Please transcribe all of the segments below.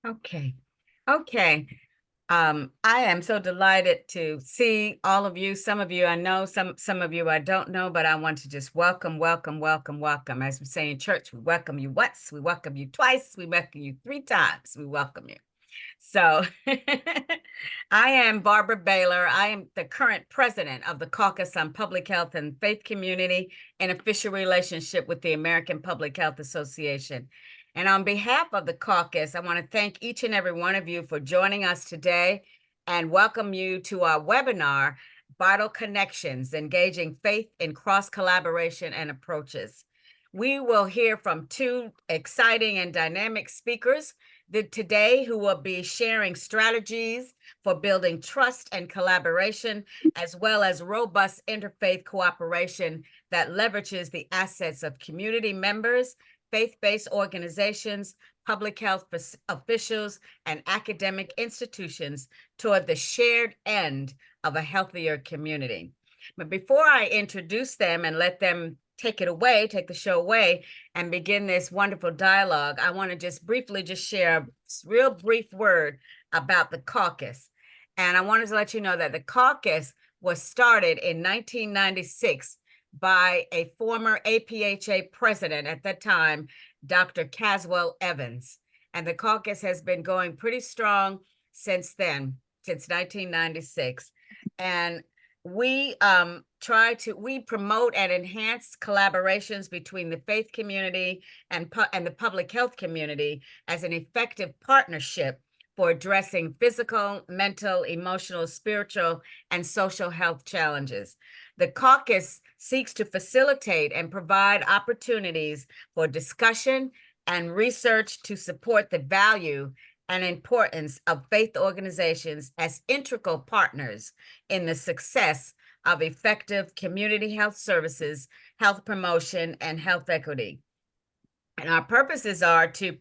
Okay. Okay. I am so delighted to see all of you. Some of you I know, some of you I don't know, but I want to just welcome, welcome, welcome, welcome. As we say in church, we welcome you once, we welcome you twice, we welcome you three times. We welcome you. So I am Barbara Baylor. I am the current president of the Caucus on Public Health and Faith Community in official relationship with the American Public Health Association. And on behalf of the caucus, I want to thank each and every one of you for joining us today and welcome you to our webinar, Vital Connections, Engaging Faith in Cross Collaboration and Approaches. We will hear from two exciting and dynamic speakers today who will be sharing strategies for building trust and collaboration, as well as robust interfaith cooperation that leverages the assets of community members, faith-based organizations, public health officials, and academic institutions toward the shared end of a healthier community. But before I introduce them and let them take the show away, and begin this wonderful dialogue, I want to just briefly share a real brief word about the caucus. And I wanted to let you know that the caucus was started in 1996 by a former APHA president at that time, Dr. Caswell Evans. And the caucus has been going pretty strong since then, since 1996. And we promote and enhance collaborations between the faith community and the public health community as an effective partnership for addressing physical, mental, emotional, spiritual, and social health challenges. The caucus seeks to facilitate and provide opportunities for discussion and research to support the value and importance of faith organizations as integral partners in the success of effective community health services, health promotion, and health equity. And our purposes are to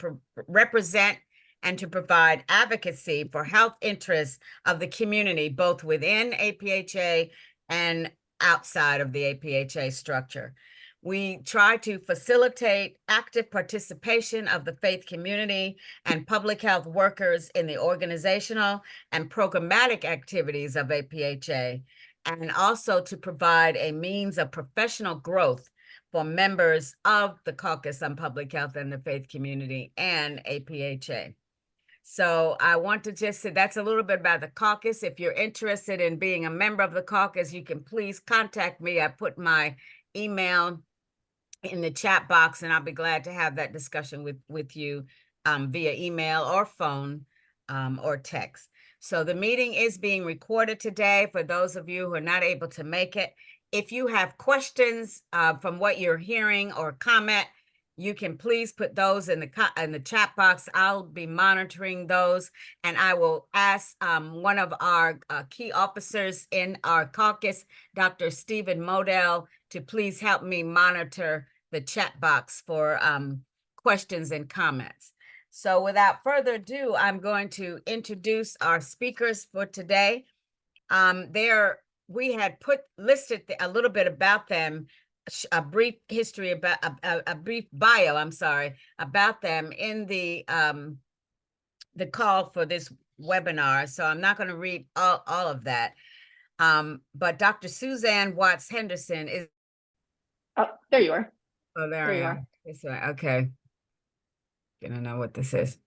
represent and to provide advocacy for health interests of the community, both within APHA and outside of the APHA structure. We try to facilitate active participation of the faith community and public health workers in the organizational and programmatic activities of APHA, and also to provide a means of professional growth for members of the Caucus on Public Health and the Faith Community and APHA. So I want to just say that's a little bit about the caucus. If you're interested in being a member of the caucus, you can please contact me. I put my email in the chat box, and I'll be glad to have that discussion with you via email or phone or text. So the meeting is being recorded today for those of you who are not able to make it. If you have questions from what you're hearing or comment, you can please put those in the chat box. I'll be monitoring those, and I will ask one of our key officers in our caucus, Dr. Stephen Modell, to please help me monitor the chat box for questions and comments. So without further ado, I'm going to introduce our speakers for today. We had listed a little bit about them, a brief history about a brief bio, I'm sorry, about them in the call for this webinar. So I'm not going to read all of that. But Dr. Suzanne Watts Henderson is. Oh, there you are. Oh, there I am. This way. Okay. Gonna know what this is.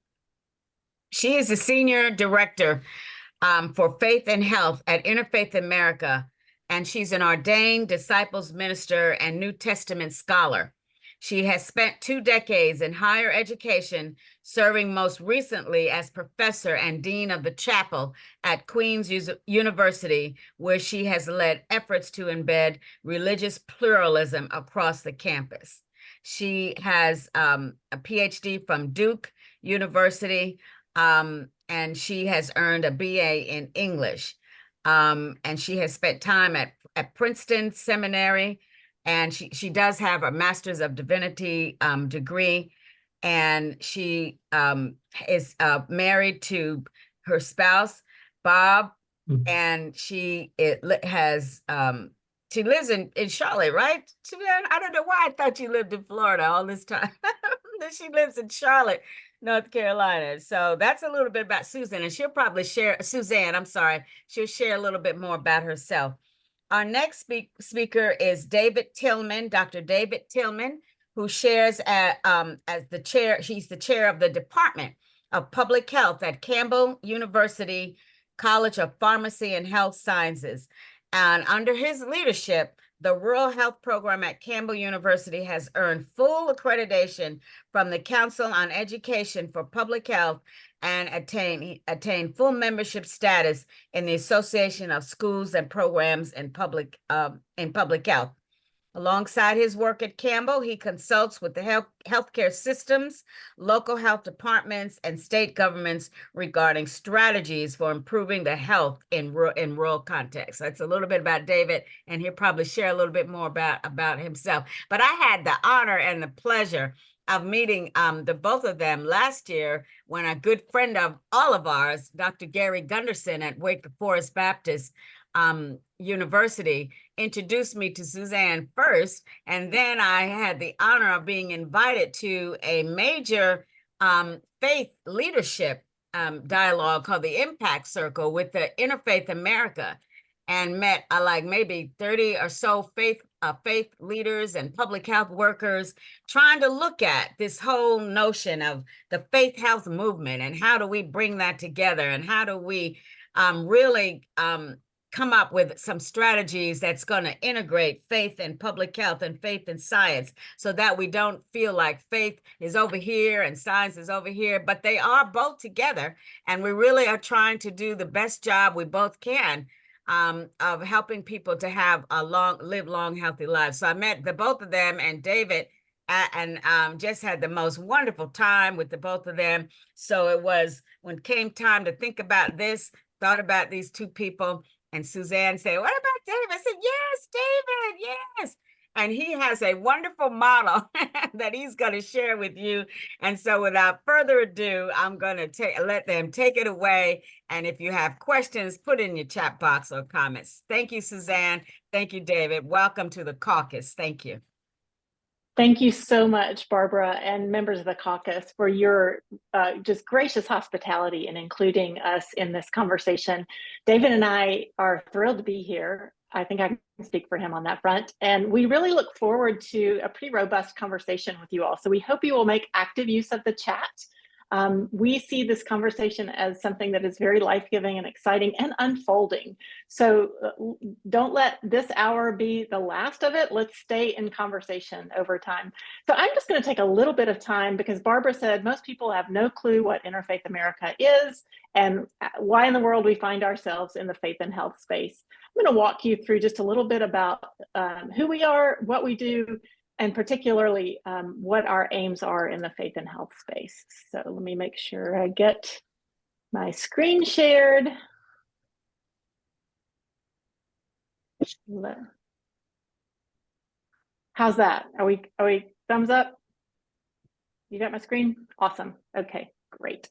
She is the senior director for faith and health at Interfaith America, and she's an ordained disciples minister and New Testament scholar. She has spent 2 decades in higher education, serving most recently as professor and dean of the chapel at Queen's University, where she has led efforts to embed religious pluralism across the campus. She has a PhD from Duke University, and she has earned a BA in English. And she has spent time at Princeton Seminary, and she does have a Master's of Divinity degree, and she is married to her spouse, Bob, and she lives in Charlotte, right? I don't know why I thought you lived in Florida all this time. She lives in Charlotte North Carolina. So that's a little bit about Susan, and she'll probably share, Suzanne, I'm sorry, she'll share a little bit more about herself. Our next speaker is David Tillman, Dr. David Tillman, who shares as the chair, he's the chair of the Department of Public Health at Campbell University College of Pharmacy and Health Sciences. And under his leadership, the Rural Health Program at Campbell University has earned full accreditation from the Council on Education for Public Health and attain full membership status in the Association of Schools and Programs in Public Health. Alongside his work at Campbell, he consults with the healthcare systems, local health departments, and state governments regarding strategies for improving the health in rural contexts. That's a little bit about David, and he'll probably share a little bit more about himself. But I had the honor and the pleasure of meeting the both of them last year when a good friend of all of ours, Dr. Gary Gunderson at Wake Forest Baptist University, introduced me to Suzanne first, and then I had the honor of being invited to a major faith leadership dialogue called the Impact Circle with the Interfaith America, and met like maybe 30 or so faith leaders and public health workers trying to look at this whole notion of the faith health movement and how do we bring that together and how do we really come up with some strategies that's going to integrate faith and public health and faith and science so that we don't feel like faith is over here and science is over here, but they are both together. And we really are trying to do the best job we both can of helping people to have live long, healthy lives. So I met the both of them and David and just had the most wonderful time with the both of them. So it was when it came time to think about this, thought about these two people. And Suzanne said, what about David? I said, yes, David, yes. And he has a wonderful model that he's going to share with you. And so without further ado, I'm going to let them take it away. And if you have questions, put in your chat box or comments. Thank you, Suzanne. Thank you, David. Welcome to the caucus. Thank you. Thank you so much, Barbara, and members of the caucus for your just gracious hospitality in including us in this conversation. David and I are thrilled to be here. I think I can speak for him on that front. And we really look forward to a pretty robust conversation with you all. So we hope you will make active use of the chat. We see this conversation as something that is very life-giving and exciting and unfolding. So don't let this hour be the last of it. Let's stay in conversation over time. So I'm just going to take a little bit of time because Barbara said most people have no clue what Interfaith America is and why in the world we find ourselves in the faith and health space. I'm going to walk you through just a little bit about who we are, what we do, and particularly what our aims are in the faith and health space. So let me make sure I get my screen shared. How's that? Are we thumbs up? You got my screen? Awesome. Okay, great.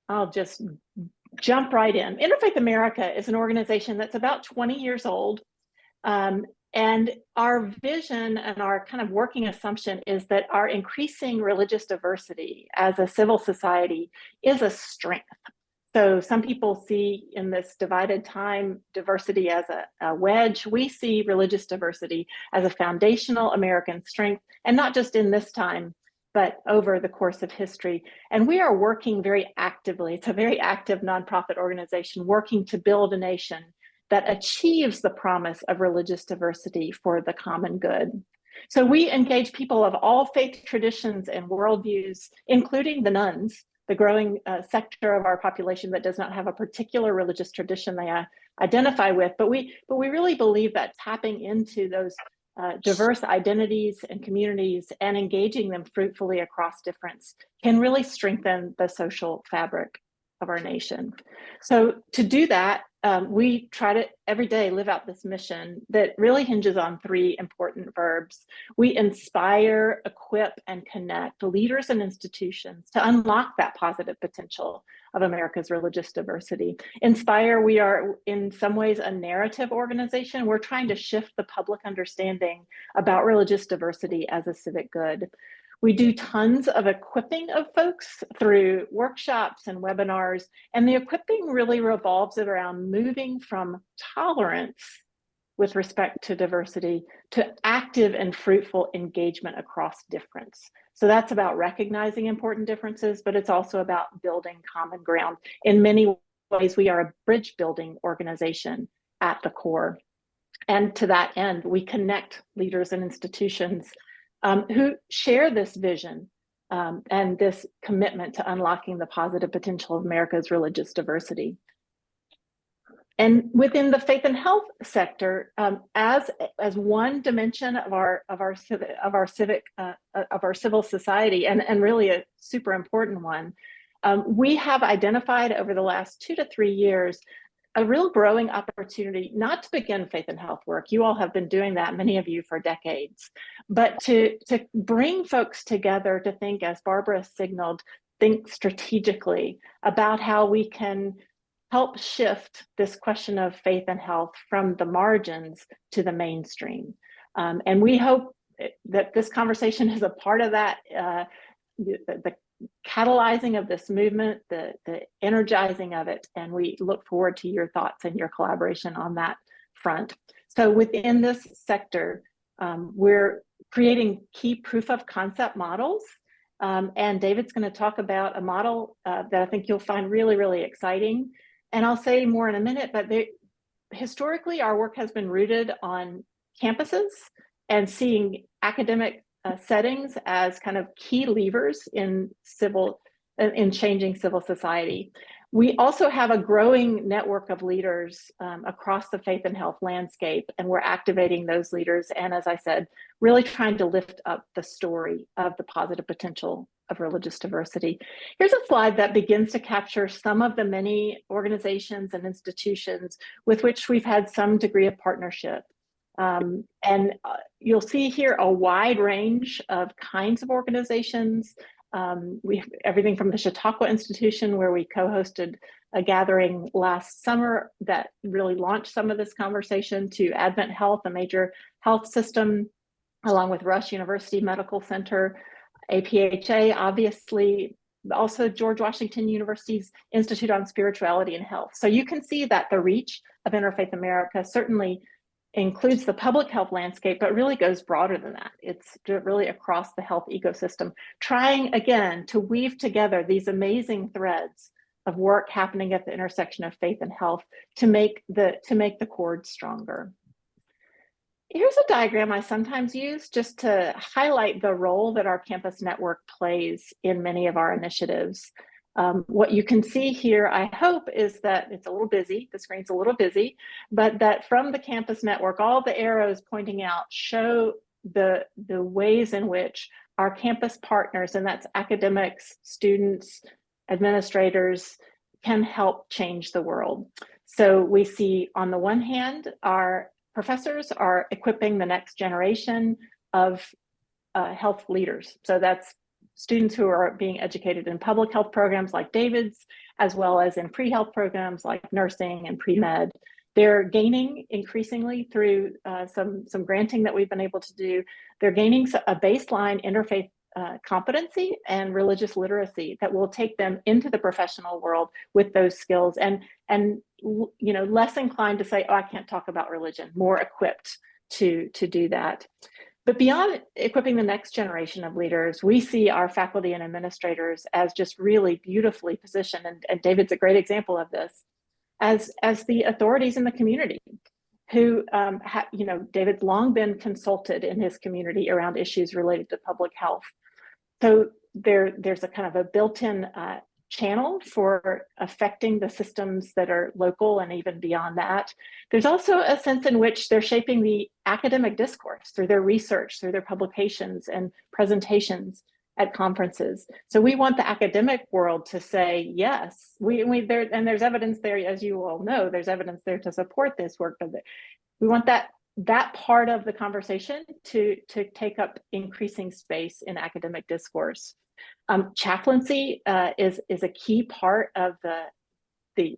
I'll just jump right in. Interfaith America is an organization that's about 20 years old. And our vision and our kind of working assumption is that our increasing religious diversity as a civil society is a strength. So some people see in this divided time diversity as a wedge. We see religious diversity as a foundational American strength, and not just in this time, but over the course of history. And we are working very actively. It's a very active nonprofit organization working to build a nation that achieves the promise of religious diversity for the common good. So we engage people of all faith traditions and worldviews, including the nones, the growing sector of our population that does not have a particular religious tradition they identify with. But we really believe that tapping into those diverse identities and communities and engaging them fruitfully across difference can really strengthen the social fabric of our nation. So to do that, we try to every day live out this mission that really hinges on three important verbs. We inspire, equip, and connect leaders and institutions to unlock that positive potential of America's religious diversity. Inspire, we are in some ways a narrative organization. We're trying to shift the public understanding about religious diversity as a civic good. We do tons of equipping of folks through workshops and webinars, and the equipping really revolves around moving from tolerance with respect to diversity to active and fruitful engagement across difference. So that's about recognizing important differences, but it's also about building common ground. In many ways, we are a bridge building organization at the core. And to that end, we connect leaders and institutions who share this vision and this commitment to unlocking the positive potential of America's religious diversity. And within the faith and health sector, as one dimension of our civil society, and really a super important one, we have identified over the last 2 to 3 years a real growing opportunity not to begin faith and health work. You all have been doing that, many of you, for decades, but to bring folks together to think, as Barbara signaled, think strategically about how we can help shift this question of faith and health from the margins to the mainstream. And we hope that this conversation is a part of that, the catalyzing of this movement, the energizing of it, and we look forward to your thoughts and your collaboration on that front. So within this sector, we're creating key proof of concept models, and David's going to talk about a model that I think you'll find really, really exciting. And I'll say more in a minute, but historically, our work has been rooted on campuses and seeing academic settings as kind of key levers in changing civil society. We also have a growing network of leaders across the faith and health landscape, and we're activating those leaders. And as I said, really trying to lift up the story of the positive potential of religious diversity. Here's a slide that begins to capture some of the many organizations and institutions with which we've had some degree of partnership. You'll see here a wide range of kinds of organizations. We have everything from the Chautauqua Institution, where we co-hosted a gathering last summer that really launched some of this conversation, to Advent Health, a major health system, along with Rush University Medical Center, APHA, obviously, also George Washington University's Institute on Spirituality and Health. So you can see that the reach of Interfaith America certainly includes the public health landscape, but really goes broader than that. It's really across the health ecosystem, trying again to weave together these amazing threads of work happening at the intersection of faith and health to make the cord stronger. Here's a diagram I sometimes use just to highlight the role that our campus network plays in many of our initiatives. What you can see here, I hope, is that it's a little busy, the screen's a little busy, but that from the campus network, all the arrows pointing out show the ways in which our campus partners, and that's academics, students, administrators, can help change the world. So we see, on the one hand, our professors are equipping the next generation of health leaders. So that's students who are being educated in public health programs like David's, as well as in pre-health programs like nursing and pre-med. They're gaining increasingly through some granting that we've been able to do. They're gaining a baseline interfaith competency and religious literacy that will take them into the professional world with those skills, and you know, less inclined to say, oh, I can't talk about religion, more equipped to do that. But beyond equipping the next generation of leaders, we see our faculty and administrators as just really beautifully positioned, and David's a great example of this, as the authorities in the community who, you know, David's long been consulted in his community around issues related to public health. So there's a kind of a built-in channel for affecting the systems that are local and even beyond that. There's also a sense in which they're shaping the academic discourse through their research, through their publications and presentations at conferences. So we want the academic world to say, yes, there's evidence there, as you all know, there's evidence there to support this work, but we want that part of the conversation to take up increasing space in academic discourse. Chaplaincy is a key part of the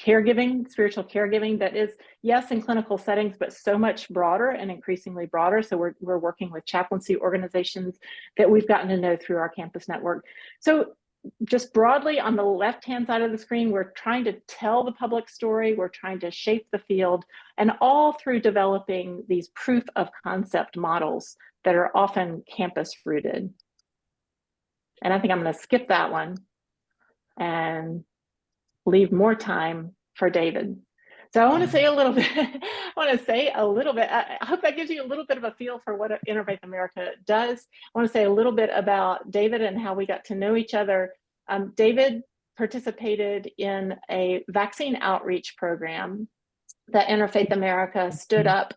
caregiving, spiritual caregiving that is, yes, in clinical settings, but so much broader and increasingly broader. So we're working with chaplaincy organizations that we've gotten to know through our campus network. So just broadly on the left-hand side of the screen, we're trying to tell the public story, we're trying to shape the field, and all through developing these proof of concept models that are often campus rooted. And I think I'm going to skip that one and leave more time for David. So I want to say a little bit, I hope that gives you a little bit of a feel for what Interfaith America does. I want to say a little bit about David and how we got to know each other. David participated in a vaccine outreach program that Interfaith America stood up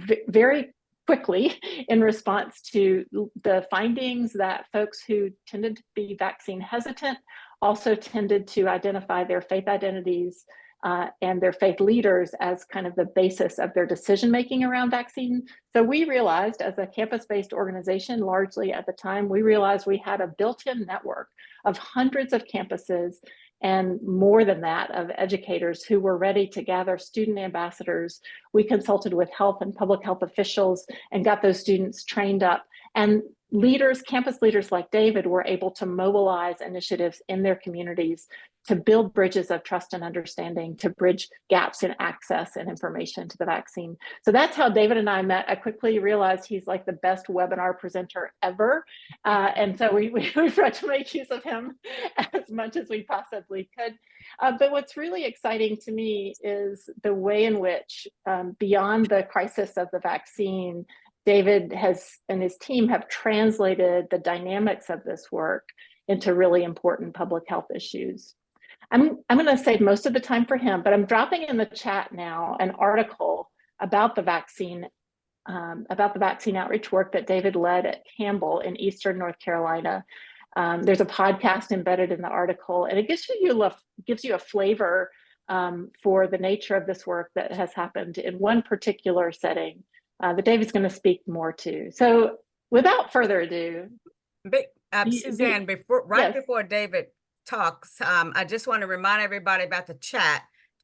very quickly in response to the findings that folks who tended to be vaccine hesitant also tended to identify their faith identities and their faith leaders as kind of the basis of their decision-making around vaccine. So we realized, as a campus-based organization, largely at the time, we realized we had a built-in network of hundreds of campuses and more than that of educators who were ready to gather student ambassadors. We consulted with health and public health officials and got those students trained up. And leaders, campus leaders like David, were able to mobilize initiatives in their communities to build bridges of trust and understanding, to bridge gaps in access and information to the vaccine. So that's how David and I met. I quickly realized he's like the best webinar presenter ever. And so we tried to make use of him as much as we possibly could. But what's really exciting to me is the way in which, beyond the crisis of the vaccine, David and his team have translated the dynamics of this work into really important public health issues. I'm going to save most of the time for him, but I'm dropping in the chat now an article about the vaccine outreach work that David led at Campbell in Eastern North Carolina. There's a podcast embedded in the article, and it gives you a flavor for the nature of this work that has happened in one particular setting that David's going to speak more to. So without further ado, Suzanne, before David talks, I just want to remind everybody about the chat.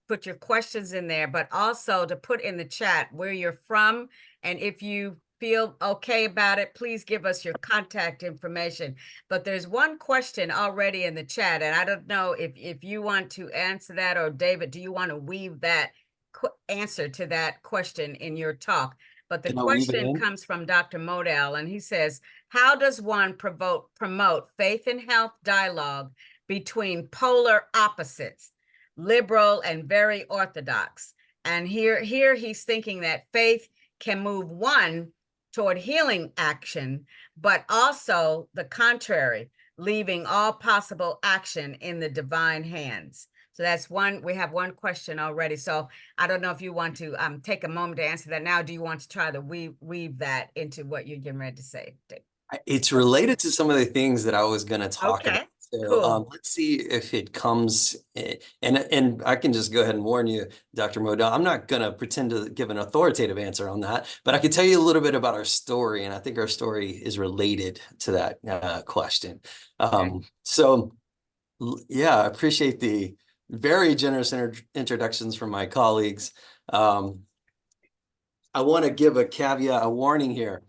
Put your questions in there, but also to put in the chat where you're from, and if you feel okay about it, please give us your contact information. But there's one question already in the chat, and I don't know if you want to answer that, or David, do you want to weave that answer to that question in your talk? But the question comes from Dr. Modell, and he says, how does one promote faith and health dialogue between polar opposites, liberal and very orthodox? And here he's thinking that faith can move one toward healing action, but also the contrary, leaving all possible action in the divine hands. So that's one. We have one question already. So I don't know if you want to take a moment to answer that now. Do you want to try to weave that into what you're getting ready to say, Dave? It's related to some of the things that I was going to talk about. So cool. Let's see if it comes, and I can just go ahead and warn you, Dr. Modell, I'm not going to pretend to give an authoritative answer on that, but I can tell you a little bit about our story, and I think our story is related to that question. So yeah, I appreciate the very generous introductions from my colleagues. I want to give a caveat, a warning here.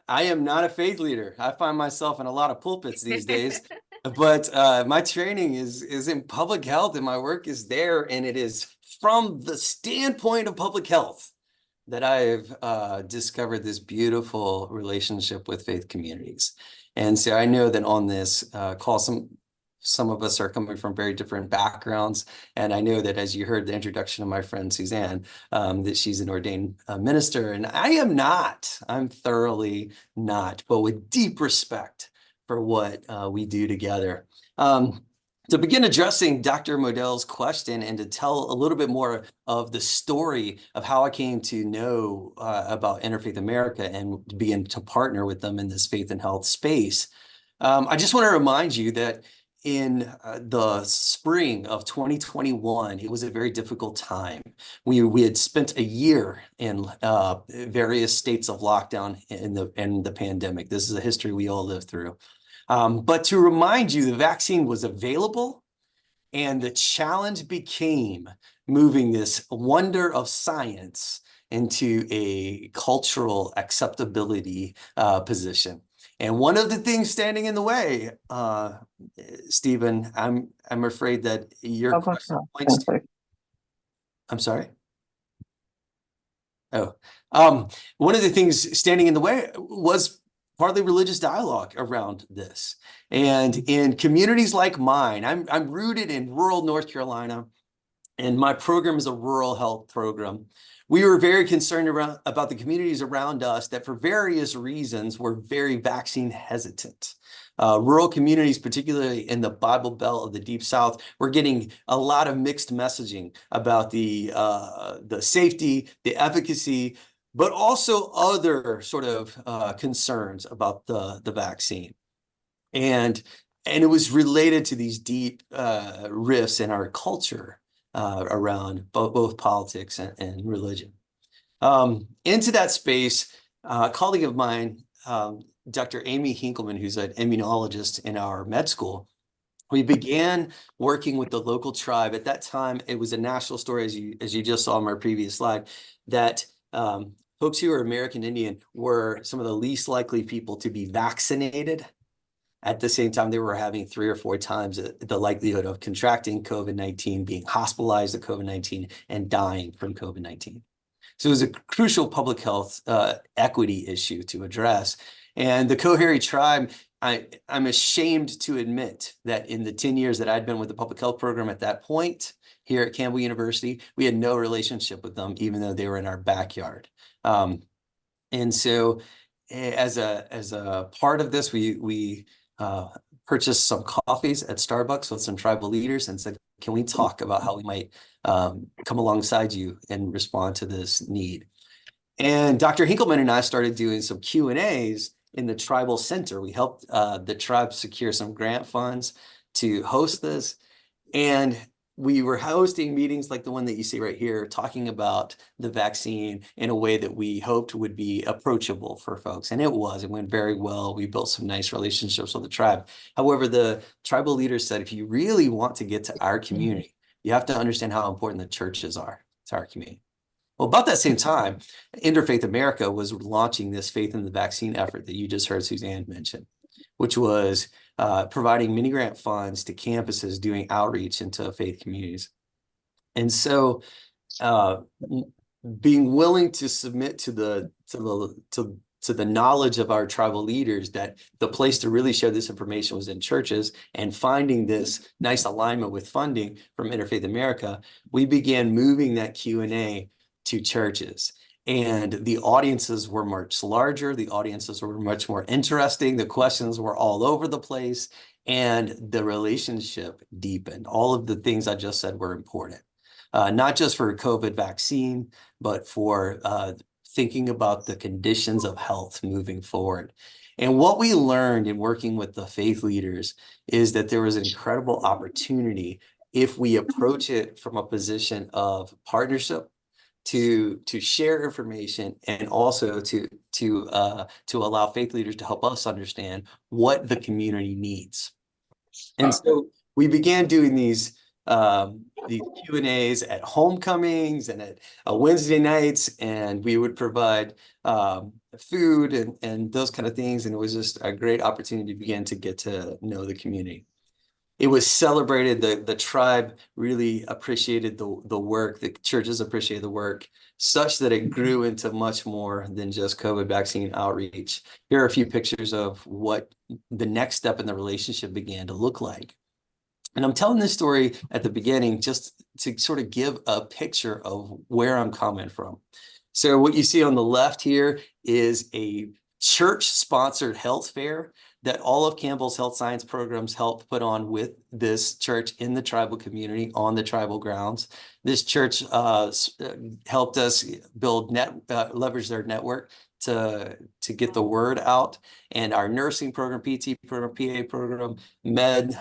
I am not a faith leader. I find myself in a lot of pulpits these days, but my training is in public health, and my work is there, and it is from the standpoint of public health that I've discovered this beautiful relationship with faith communities. And so I know that on this call, some of us are coming from very different backgrounds. And I know that, as you heard the introduction of my friend Suzanne, that she's an ordained minister, and I am not. I'm thoroughly not, but with deep respect for what we do together. To begin addressing Dr. Modell's question and to tell a little bit more of the story of how I came to know about Interfaith America and to begin to partner with them in this faith and health space, I just want to remind you that in the spring of 2021, it was a very difficult time. We had spent a year in various states of lockdown in the pandemic. This is a history we all lived through. But to remind you, the vaccine was available, And the challenge became moving this wonder of science into a cultural acceptability position. And one of the things standing in the way, Stephen, I'm afraid that your question points to. I'm sorry. Oh, one of the things standing in the way was partly religious dialogue around this. And in communities like mine, I'm rooted in rural North Carolina, and my program is a rural health program. We were very concerned about the communities around us that for various reasons were very vaccine hesitant. Rural communities, particularly in the Bible Belt of the Deep South, were getting a lot of mixed messaging about the safety, the efficacy, but also other sort of concerns about the vaccine. And it was related to these deep rifts in our culture around both politics and religion. Into that space, a colleague of mine, Dr. Amy Hinkleman, who's an immunologist in our med school, we began working with the local tribe. At that time, it was a national story, as you just saw in my previous slide, that folks who are American Indian were some of the least likely people to be vaccinated. At the same time, they were having 3 or 4 times the likelihood of contracting COVID-19, being hospitalized with COVID-19, and dying from COVID-19. So it was a crucial public health equity issue to address. And the Coharie tribe, I'm ashamed to admit that in the 10 years that I'd been with the public health program at that point here at Campbell University, we had no relationship with them, even though they were in our backyard. And so as a part of this, we purchased some coffees at Starbucks with some tribal leaders and said, can we talk about how we might come alongside you and respond to this need? And Dr. Hinkleman and I started doing some Q&As in the tribal center. We helped the tribe secure some grant funds to host this. And we were hosting meetings like the one that you see right here, talking about the vaccine in a way that we hoped would be approachable for folks. And it went very well. We built some nice relationships with the tribe. However, the tribal leaders said, if you really want to get to our community, you have to understand how important the churches are to our community. Well, about that same time, Interfaith America was launching this Faith in the Vaccine effort that you just heard Suzanne mention, which was providing mini grant funds to campuses doing outreach into faith communities. And so being willing to submit to the knowledge of our tribal leaders that the place to really share this information was in churches, and finding this nice alignment with funding from Interfaith America, we began moving that Q&A to churches. And the audiences were much larger. The audiences were much more interesting. The questions were all over the place, and the relationship deepened. All of the things I just said were important, not just for COVID vaccine, but for thinking about the conditions of health moving forward. And what we learned in working with the faith leaders is that there was an incredible opportunity if we approach it from a position of partnership, to share information, and also to allow faith leaders to help us understand what the community needs. And so we began doing these Q&As at homecomings and at Wednesday nights, and we would provide food and those kind of things. And it was just a great opportunity to begin to get to know the community. It was celebrated. The tribe really appreciated the work. The churches appreciated the work, such that it grew into much more than just COVID vaccine outreach. Here are a few pictures of what the next step in the relationship began to look like. And I'm telling this story at the beginning just to sort of give a picture of where I'm coming from. So what you see on the left here is a church-sponsored health fair that all of Campbell's health science programs helped put on with this church in the tribal community on the tribal grounds. This church helped us leverage their network to get the word out. And our nursing program, PT program, PA program, med,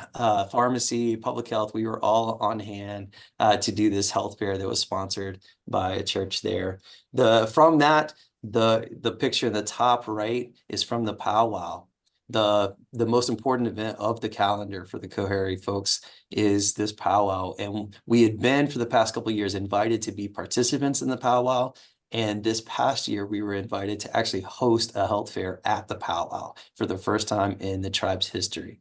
pharmacy, public health, we were all on hand to do this health fair that was sponsored by a church there. From that, the picture in the top right is from the powwow. the most important event of the calendar for the Coharie folks is this powwow. And we had been for the past couple of years invited to be participants in the powwow. And this past year, we were invited to actually host a health fair at the powwow for the first time in the tribe's history.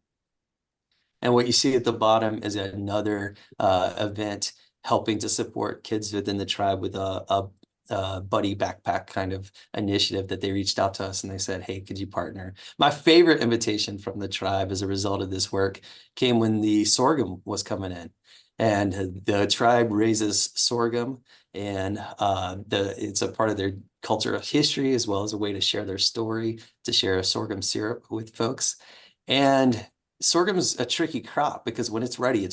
And what you see at the bottom is another event helping to support kids within the tribe with a buddy backpack kind of initiative that they reached out to us and they said, hey, could you partner? My favorite invitation from the tribe as a result of this work came when the sorghum was coming in. And the tribe raises sorghum, and it's a part of their cultural history as well as a way to share their story, to share a sorghum syrup with folks. And sorghum is a tricky crop because when it's ready,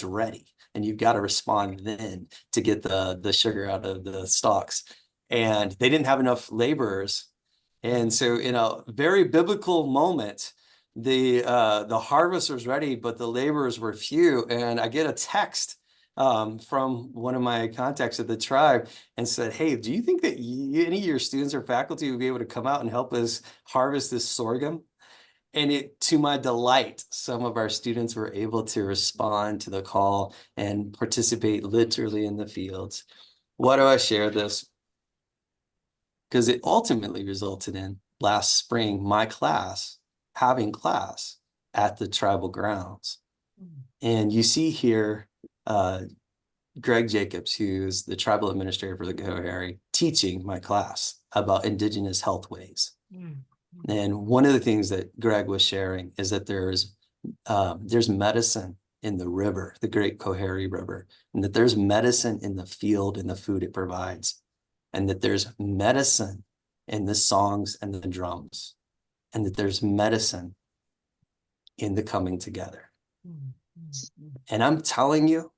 and you've got to respond then to get the sugar out of the stalks. And they didn't have enough laborers, and so in a very biblical moment, the harvest was ready, but the laborers were few. And I get a text from one of my contacts at the tribe and said, hey, do you think that any of your students or faculty would be able to come out and help us harvest this sorghum? And to my delight, some of our students were able to respond to the call and participate literally in the fields. Why do I share this? Because it ultimately resulted in last spring, my class having class at the tribal grounds. And you see here, Greg Jacobs, who's the tribal administrator for the Coharie, teaching my class about indigenous health ways. And one of the things that Greg was sharing is that there's medicine in the river, the Great Coharie River, and that there's medicine in the field and the food it provides, and that there's medicine in the songs and the drums, and that there's medicine in the coming together. And I'm telling you,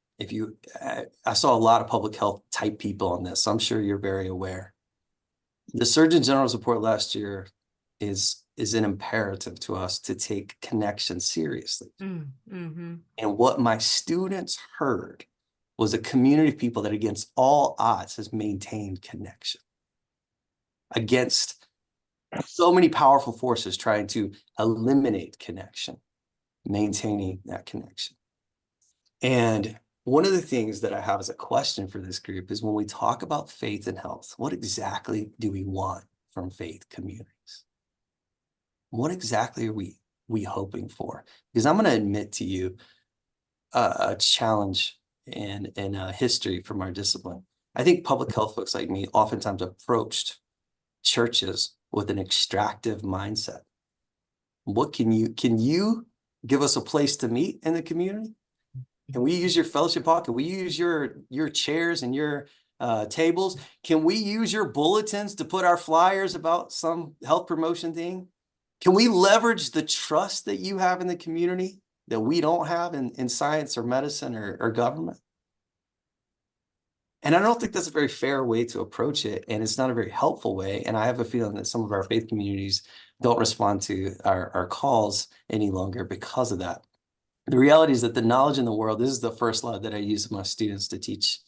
I saw a lot of public health type people on this, so I'm sure you're very aware. The Surgeon General's report last year is an imperative to us to take connection seriously. And what my students heard was a community of people that against all odds has maintained connection against so many powerful forces trying to eliminate connection, maintaining that connection. And one of the things that I have as a question for this group is when we talk about faith and health, what exactly do we want from faith communities? What exactly are we hoping for? Because I'm going to admit to you a challenge in history from our discipline. I think public health folks like me oftentimes approached churches with an extractive mindset. What can you give us a place to meet in the community? Can we use your fellowship hall? Can we use your chairs and your tables? Can we use your bulletins to put our flyers about some health promotion thing? Can we leverage the trust that you have in the community that we don't have in science or medicine or government? And I don't think that's a very fair way to approach it, and it's not a very helpful way. And I have a feeling that some of our faith communities don't respond to our calls any longer because of that. The reality is that the knowledge in the world, this is the first slide that I use with my students to teach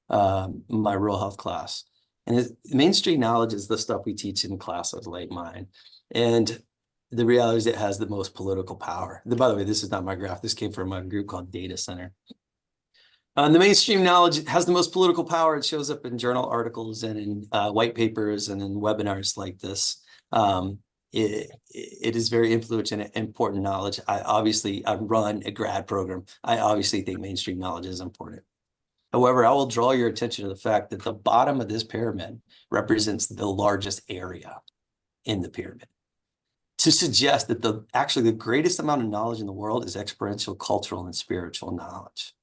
my rural health class. And mainstream knowledge is the stuff we teach in classes like mine. And the reality is it has the most political power. By the way, this is not my graph. This came from a group called Data Center. The mainstream knowledge has the most political power. It shows up in journal articles and in white papers and in webinars like this. It is very influential and important knowledge. I run a grad program. I obviously think mainstream knowledge is important. However, I will draw your attention to the fact that the bottom of this pyramid represents the largest area in the pyramid, to suggest that actually the greatest amount of knowledge in the world is experiential, cultural, and spiritual knowledge.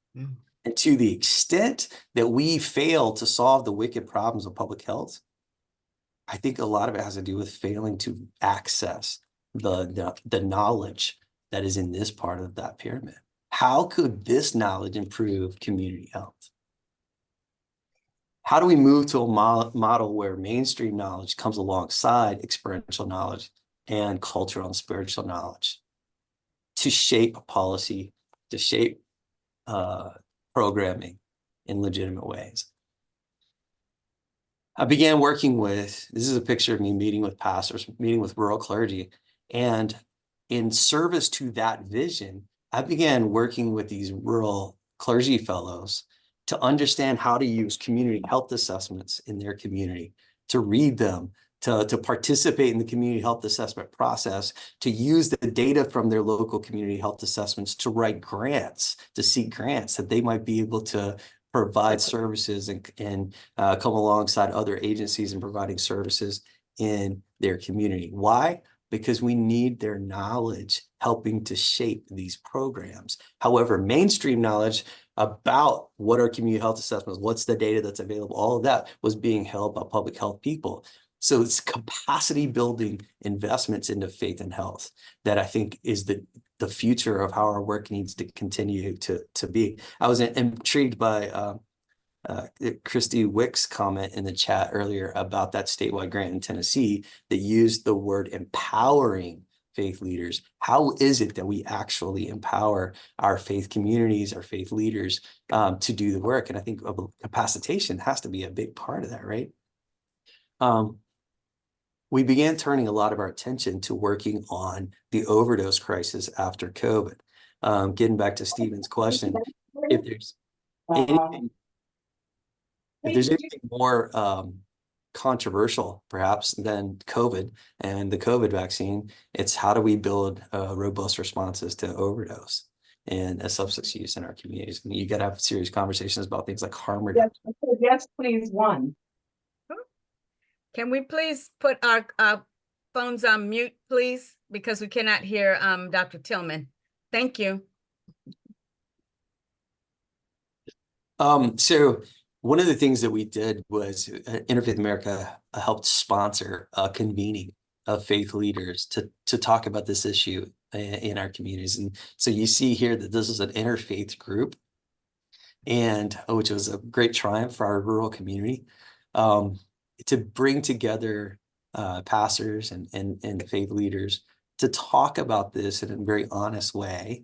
And to the extent that we fail to solve the wicked problems of public health, I think a lot of it has to do with failing to access the knowledge that is in this part of that pyramid. How could this knowledge improve community health? How do we move to a model where mainstream knowledge comes alongside experiential knowledge and cultural and spiritual knowledge to shape policy, to shape programming in legitimate ways? I began working with, this is a picture of me meeting with pastors, meeting with rural clergy. And in service to that vision, I began working with these rural clergy fellows to understand how to use community health assessments in their community, to read them, to participate in the community health assessment process, to use the data from their local community health assessments to write grants, to seek grants that they might be able to provide services and come alongside other agencies in providing services in their community. Why? Because we need their knowledge helping to shape these programs. However, mainstream knowledge about what are community health assessments, what's the data that's available, all of that was being held by public health people. So it's capacity building investments into faith and health that I think is the future of how our work needs to continue to be. I was intrigued by Christy Wick's comment in the chat earlier about that statewide grant in Tennessee that used the word empowering faith leaders. How is it that we actually empower our faith communities, our faith leaders to do the work? And I think capacitation has to be a big part of that, right? We began turning a lot of our attention to working on the overdose crisis after COVID. Getting back to Stephen's question, if there's anything more controversial, perhaps, than COVID and the COVID vaccine, it's how do we build robust responses to overdose and substance use in our communities? And you got to have serious conversations about things like harm reduction. Yes, please, one. Can we please put our phones on mute, please? Because we cannot hear Dr. Tillman. Thank you. So one of the things that we did was Interfaith America helped sponsor a convening of faith leaders to talk about this issue in our communities. And so you see here that this is an interfaith group, and which was a great triumph for our rural community, to bring together pastors and faith leaders to talk about this in a very honest way,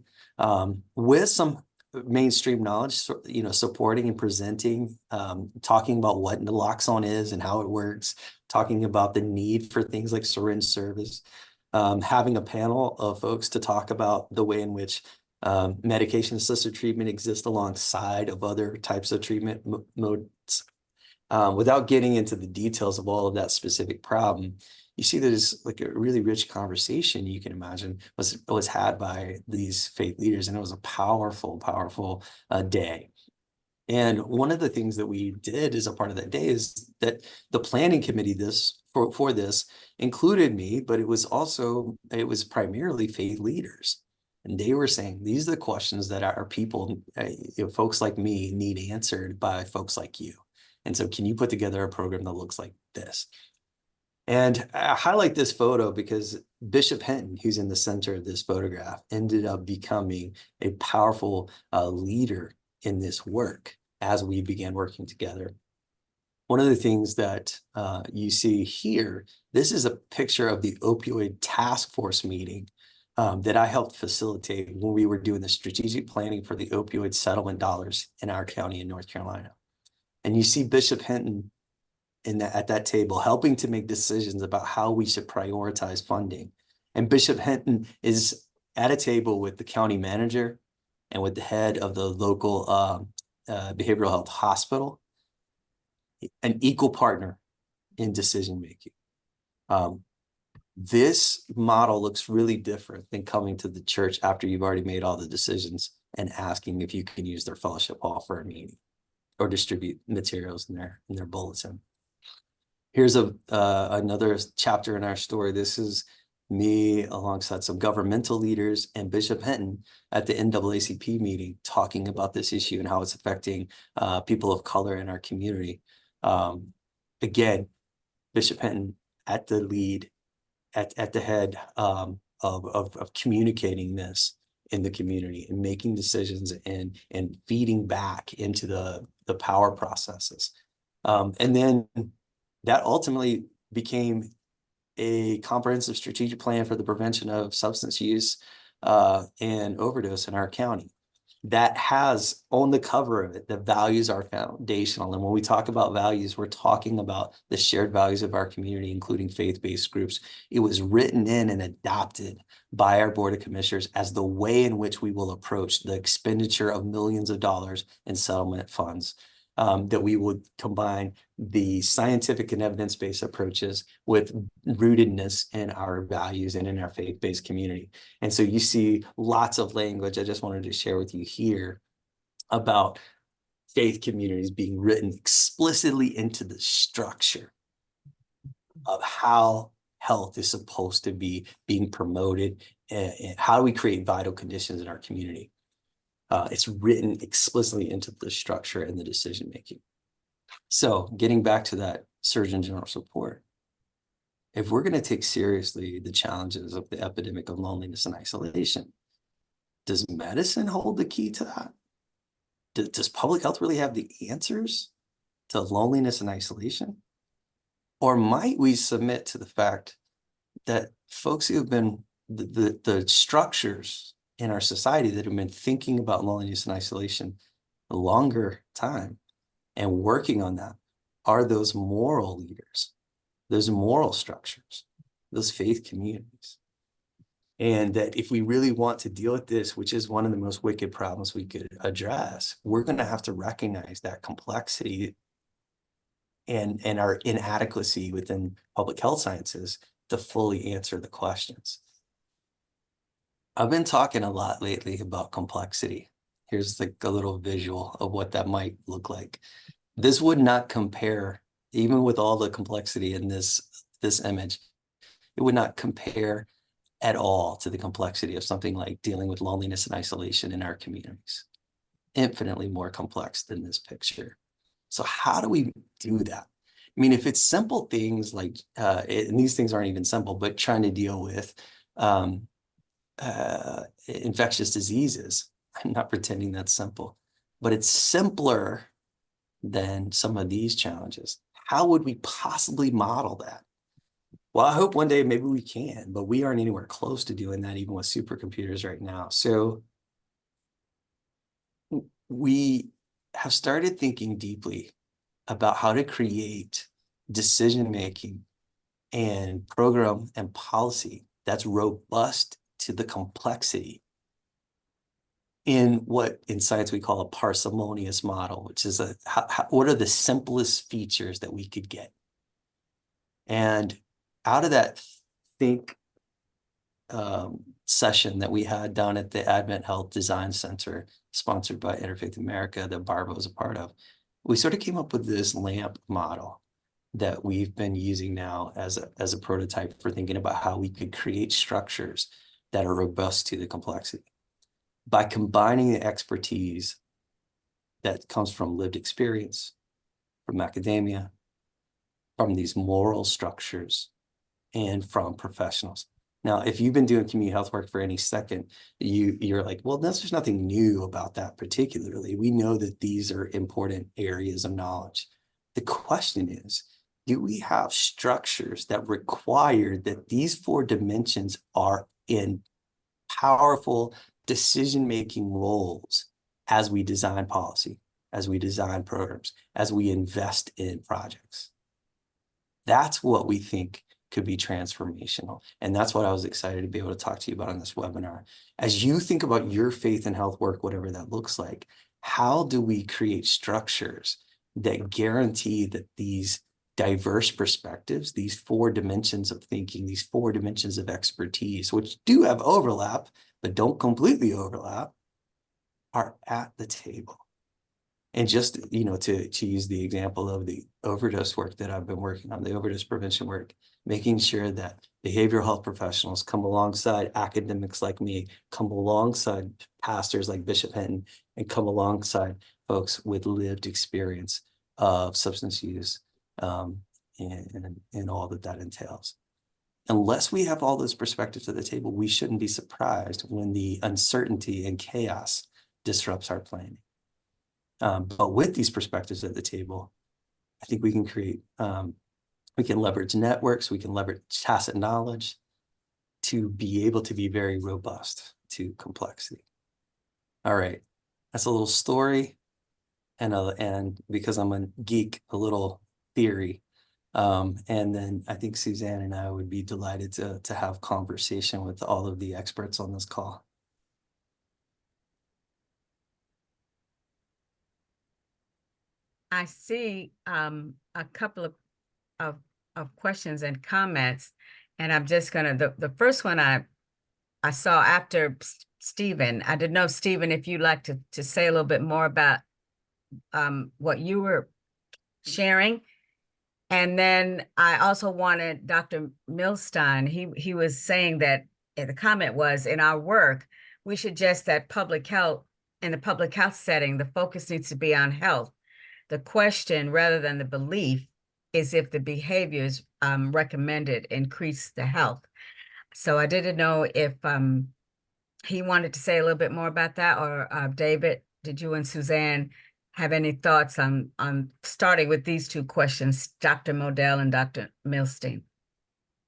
with some mainstream knowledge, you know, supporting and presenting, talking about what naloxone is and how it works, talking about the need for things like syringe service, having a panel of folks to talk about the way in which medication-assisted treatment exists alongside of other types of treatment modes. Without getting into the details of all of that specific problem, you see there's like a really rich conversation you can imagine was had by these faith leaders, and it was a powerful day. And one of the things that we did as a part of that day is that the planning committee for this included me, but it was primarily faith leaders. And they were saying, these are the questions that our people, folks like me, need answered by folks like you. And so can you put together a program that looks like this? And I highlight this photo because Bishop Hinton, who's in the center of this photograph, ended up becoming a powerful leader in this work as we began working together. One of the things that you see here, this is a picture of the opioid task force meeting that I helped facilitate when we were doing the strategic planning for the opioid settlement dollars in our county in North Carolina. And you see Bishop Hinton at that table helping to make decisions about how we should prioritize funding. And Bishop Hinton is at a table with the county manager and with the head of the local behavioral health hospital, an equal partner in decision making. This model looks really different than coming to the church after you've already made all the decisions and asking if you can use their fellowship hall for a meeting or distribute materials in their bulletin. Here's another chapter in our story. This is me alongside some governmental leaders and Bishop Hinton at the NAACP meeting talking about this issue and how it's affecting people of color in our community. Again, Bishop Hinton at the lead, at the head of communicating this in the community and making decisions and feeding back into the power processes. And then that ultimately became a comprehensive strategic plan for the prevention of substance use and overdose in our county. that has on the cover of it, the values are foundational. And when we talk about values, we're talking about the shared values of our community, including faith-based groups. It was written in and adopted by our Board of Commissioners as the way in which we will approach the expenditure of millions of dollars in settlement funds. That we would combine the scientific and evidence-based approaches with rootedness in our values and in our faith-based community. And so you see lots of language I just wanted to share with you here about faith communities being written explicitly into the structure of how health is supposed to be being promoted, and how do we create vital conditions in our community. It's written explicitly into the structure and the decision-making. So getting back to that Surgeon General's report, if we're going to take seriously the challenges of the epidemic of loneliness and isolation, does medicine hold the key to that? Does public health really have the answers to loneliness and isolation? Or might we submit to the fact that folks who have been the structures in our society that have been thinking about loneliness and isolation a longer time and working on that are those moral leaders, those moral structures, those faith communities. And that if we really want to deal with this, which is one of the most wicked problems we could address, we're going to have to recognize that complexity and our inadequacy within public health sciences to fully answer the questions. I've been talking a lot lately about complexity. Here's like a little visual of what that might look like. This would not compare, even with all the complexity in this image, it would not compare at all to the complexity of something like dealing with loneliness and isolation in our communities. Infinitely more complex than this picture. So how do we do that? I mean, if it's simple things like, and these things aren't even simple, but trying to deal with infectious diseases, I'm not pretending that's simple, but it's simpler than some of these challenges. How would we possibly model that? Well, I hope one day maybe we can, but we aren't anywhere close to doing that even with supercomputers right now. So we have started thinking deeply about how to create decision-making and program and policy that's robust to the complexity in what in science we call a parsimonious model, which is what are the simplest features that we could get? And out of that think session that we had down at the Advent Health Design Center, sponsored by Interfaith America, that Barbara was a part of, we sort of came up with this LAMP model that we've been using now as a prototype for thinking about how we could create structures that are robust to the complexity. By combining the expertise that comes from lived experience, from academia, from these moral structures, and from professionals. Now, if you've been doing community health work for any second, you're like, well, there's nothing new about that particularly. We know that these are important areas of knowledge. The question is, do we have structures that require that these 4 dimensions are in powerful decision-making roles as we design policy, as we design programs, as we invest in projects? That's what we think could be transformational. And that's what I was excited to be able to talk to you about on this webinar. As you think about your faith and health work, whatever that looks like, how do we create structures that guarantee that these diverse perspectives, these 4 dimensions of thinking, these 4 dimensions of expertise, which do have overlap, but don't completely overlap, are at the table? And just, you know, to use the example of the overdose work that I've been working on, the overdose prevention work, making sure that behavioral health professionals come alongside academics like me, come alongside pastors like Bishop Hinton, and come alongside folks with lived experience of substance use and all that entails. Unless we have all those perspectives at the table, we shouldn't be surprised when the uncertainty and chaos disrupts our planning. But with these perspectives at the table, I think we can create, we can leverage networks, we can leverage tacit knowledge to be able to be very robust to complexity. All right, That's a little story, and because I'm a geek, a little theory. And then I think Suzanne and I would be delighted to have conversation with all of the experts on this call. I see a couple of, of questions and comments, and I'm just gonna, the first one I saw after Stephen. I didn't know, Stephen, if you'd like to say a little bit more about what you were sharing. And then I also wanted Dr. Milstein, he was saying that the comment was, in our work, we suggest that public health, in the public health setting, the focus needs to be on health. The question, rather than the belief, is if the behaviors recommended increase the health. So I didn't know if he wanted to say a little bit more about that, or David, did you and Suzanne have any thoughts on starting with these two questions, Dr. Modell and Dr. Milstein?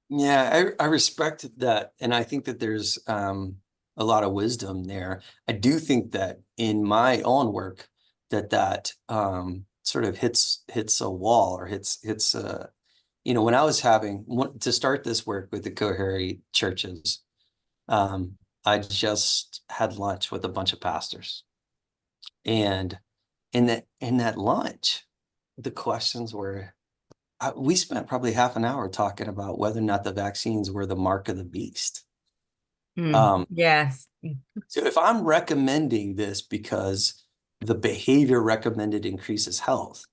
Yeah, I respect that, and I think that there's a lot of wisdom there. I do think that in my own work, that sort of hits a wall, or hits you know, when I was having to start this work with the Coheri churches, I just had lunch with a bunch of pastors, and in that lunch, the questions were, we spent probably half an hour talking about whether or not the vaccines were the mark of the beast. Yes. So if I'm recommending this because the behavior recommended increases health,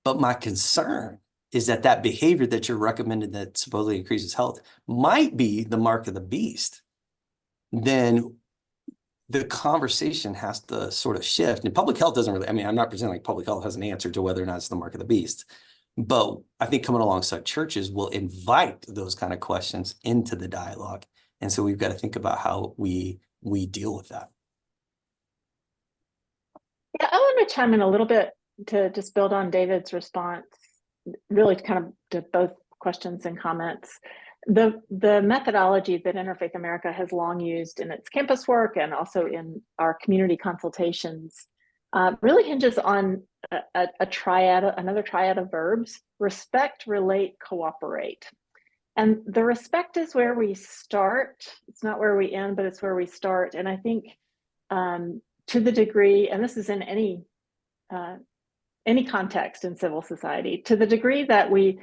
but my concern is that that behavior that you're recommending that supposedly increases health might be the mark of the beast, then the conversation has to sort of shift. And public health doesn't really, I mean, I'm not pretending like public health has an answer to whether or not it's the mark of the beast, but I think coming alongside churches will invite those kind of questions into the dialogue. And so we've got to think about how we deal with that. Yeah, I want to chime in a little bit to just build on David's response, really to kind of to both questions and comments. The methodology that Interfaith America has long used in its campus work and also in our community consultations really hinges on a triad, another triad of verbs: respect, relate, cooperate. And the respect is where we start. It's not where we end, but it's where we start. And I think to the degree, and this is in any context in civil society, to the degree that we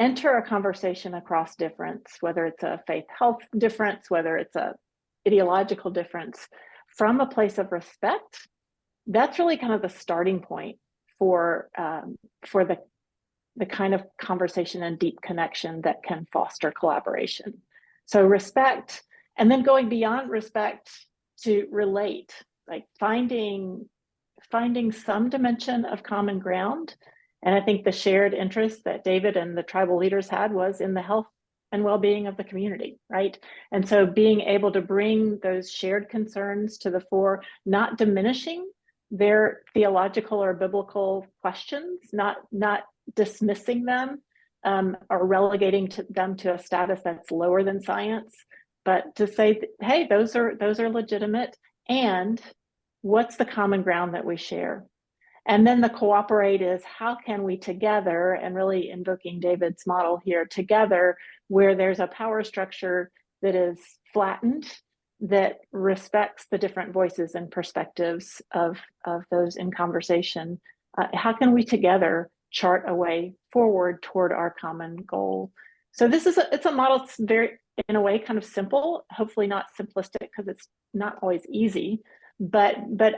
enter a conversation across difference, whether it's a faith health difference, whether it's a ideological difference, from a place of respect, that's really kind of the starting point for the kind of conversation and deep connection that can foster collaboration. So respect, and then going beyond respect to relate, like finding some dimension of common ground. And I think the shared interest that David and the tribal leaders had was in the health and well-being of the community, right? And so being able to bring those shared concerns to the fore, not diminishing their theological or biblical questions, not dismissing them or relegating them to a status that's lower than science, but to say, hey, those are legitimate, and what's the common ground that we share? And then the cooperate is, how can we together, and really invoking David's model here, together, where there's a power structure that is flattened, that respects the different voices and perspectives of those in conversation, how can we together chart a way forward toward our common goal? So this is it's a model that's very, in a way, kind of simple, hopefully not simplistic, because it's not always easy, but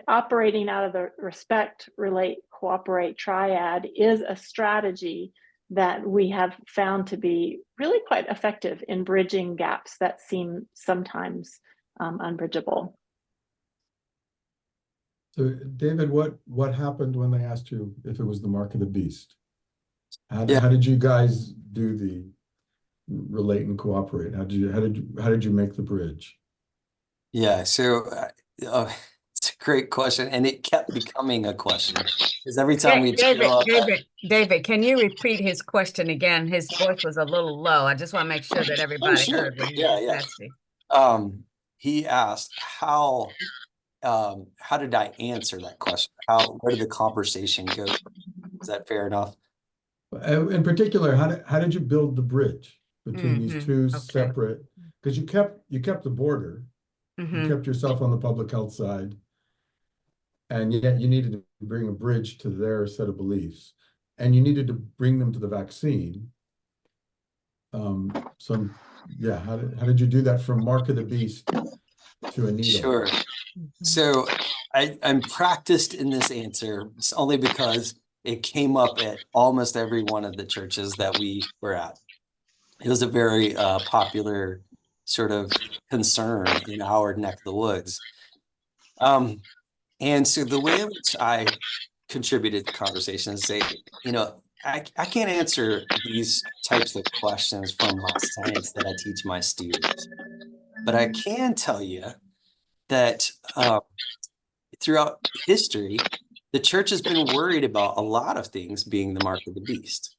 operating out of the respect, relate, cooperate triad is a strategy that we have found to be really quite effective in bridging gaps that seem sometimes unbridgeable. So David, what happened when they asked you if it was the mark of the beast? How did you guys do the relate and cooperate? How did you make the bridge? Yeah, so it's a great question, and it kept becoming a question because every time we show up, David, can you repeat his question again? His voice was a little low. I just want to make sure that everybody sure. heard what he Yeah. was asking. He asked, how how did I answer that question? Where did the conversation go? Is that fair enough? In particular, how did you build the bridge between these Mhm, two okay. separate? Because you kept the border, you Mhm, kept yourself on the public health side, and yet you needed to bring a bridge to their set of beliefs, and you needed to bring them to the vaccine. Yeah, how did you do that from Mark of the Beast to a needle? Sure. mhm. So I'm practiced in this answer only because it came up at almost every one of the churches that we were at. It was a very popular sort of concern in our neck of the woods. And so the way in which I contributed to the conversation is say, I can't answer these types of questions from my science that I teach my students, but I can tell you that throughout history, the church has been worried about a lot of things being the mark of the beast.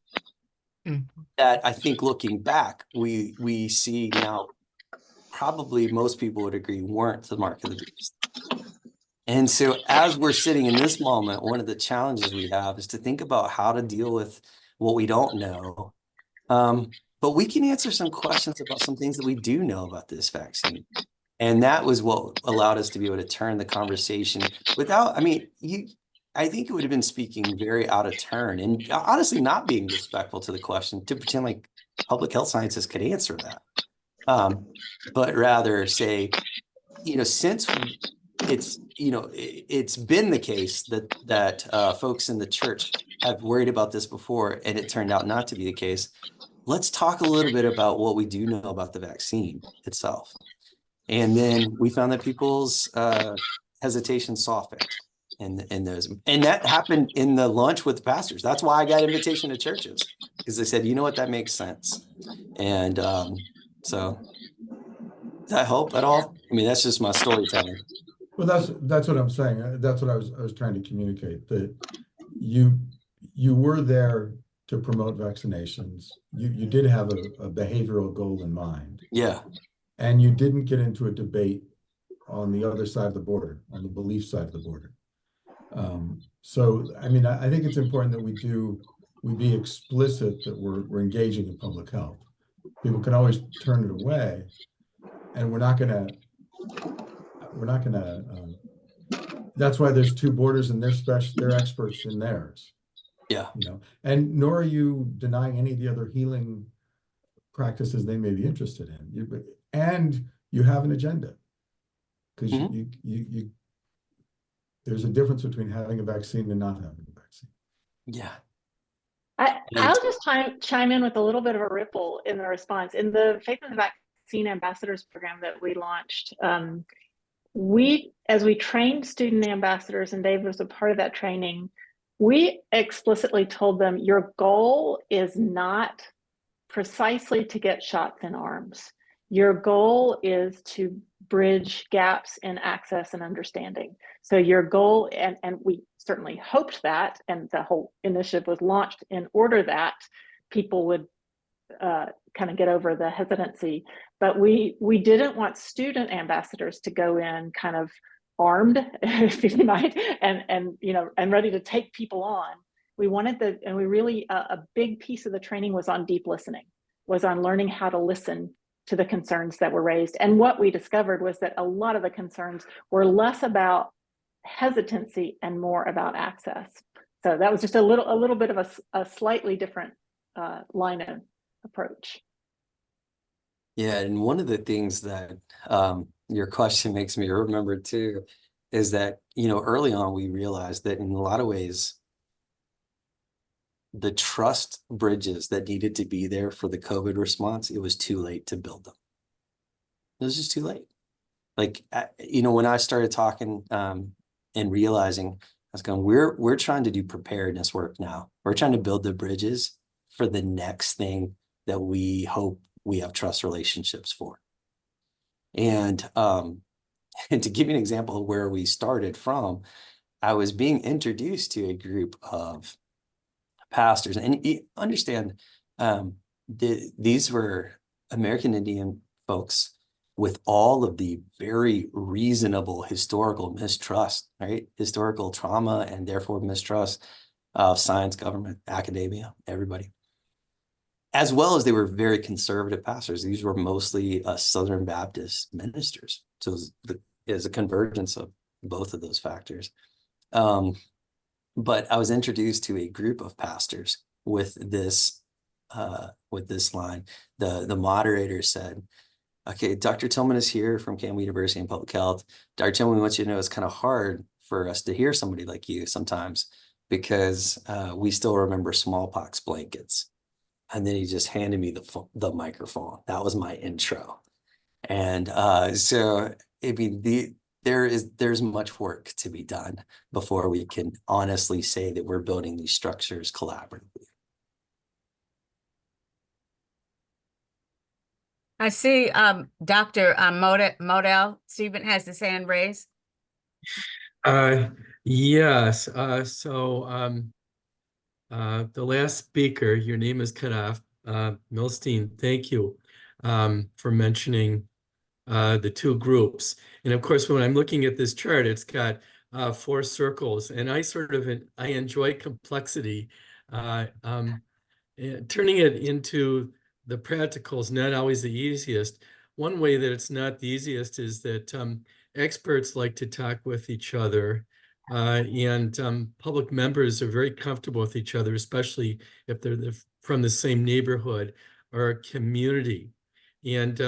Mhm. That I think looking back, we see now probably most people would agree weren't the mark of the beast. And so as we're sitting in this moment, one of the challenges we have is to think about how to deal with what we don't know. But we can answer some questions about some things that we do know about this vaccine. And that was what allowed us to be able to turn the conversation without, I think it would have been speaking very out of turn and honestly not being respectful to the question to pretend like public health scientists could answer that. But rather say, since it's been the case that folks in the church have worried about this before and it turned out not to be the case, let's talk a little bit about what we do know about the vaccine itself. And then we found that people's hesitation softened in those. And that happened in the lunch with the pastors. That's why I got invitation to churches, because they said, you know what, that makes sense. And so does that help at all? I mean, that's just my storytelling. Well, that's what I'm saying. That's what I was trying to communicate, that you were there to promote vaccinations. You did have a behavioral goal in mind, Yeah. and you didn't get into a debate on the other side of the border, on the belief side of the border. So, I mean, I think it's important that we be explicit that we're engaging in public health. People can always turn it away, and we're not gonna. That's why there's two borders, and they're experts in theirs. Yeah. And nor are you denying any of the other healing practices they may be interested in. And you have an agenda, because Mhm. there's a difference between having a vaccine and not having a vaccine. Yeah. I'll just chime in with a little bit of a ripple in the response. In the Faith in the Vaccine Ambassadors program that we launched, as we trained student ambassadors, and Dave was a part of that training, we explicitly told them, your goal is not precisely to get shots in arms. Your goal is to bridge gaps in access and understanding. So your goal, and we certainly hoped that, and the whole initiative was launched in order that people would kind of get over the hesitancy. But we didn't want student ambassadors to go in kind of armed, if you might, and ready to take people on. We wanted and we really, a big piece of the training was on deep listening, was on learning how to listen to the concerns that were raised. And what we discovered was that a lot of the concerns were less about hesitancy and more about access. So that was just a little bit of a slightly different line of approach. Yeah, and one of the things that your question makes me remember too is that, early on we realized that in a lot of ways, the trust bridges that needed to be there for the COVID response, it was too late to build them. It was just too late. Like, when I started talking and realizing, I was going, we're trying to do preparedness work now. We're trying to build the bridges for the next thing that we hope we have trust relationships for. And to give you an example of where we started from, I was being introduced to a group of pastors, and you understand, these were American Indian folks with all of the very reasonable historical mistrust, right? Historical trauma and therefore mistrust of science, government, academia, everybody. As well as they were very conservative pastors. These were mostly Southern Baptist ministers. So there's a convergence of both of those factors. But I was introduced to a group of pastors with this line. The moderator said, okay, Dr. Tillman is here from Campbell University in Public Health. Dr. Tillman, we want you to know it's kind of hard for us to hear somebody like you sometimes because we still remember smallpox blankets. And then he just handed me the microphone. That was my intro. And so, I mean, there's much work to be done before we can honestly say that we're building these structures collaboratively. I see Dr. Modell Stephen has his hand raised. Yes. The last speaker, your name is cut off. Milstein, thank you for mentioning the two groups. And of course, when I'm looking at this chart, it's got 4 circles, and I enjoy complexity. Turning it into the practical is not always the easiest. One way that it's not the easiest is that experts like to talk with each other, and public members are very comfortable with each other, especially if they're from the same neighborhood or community. And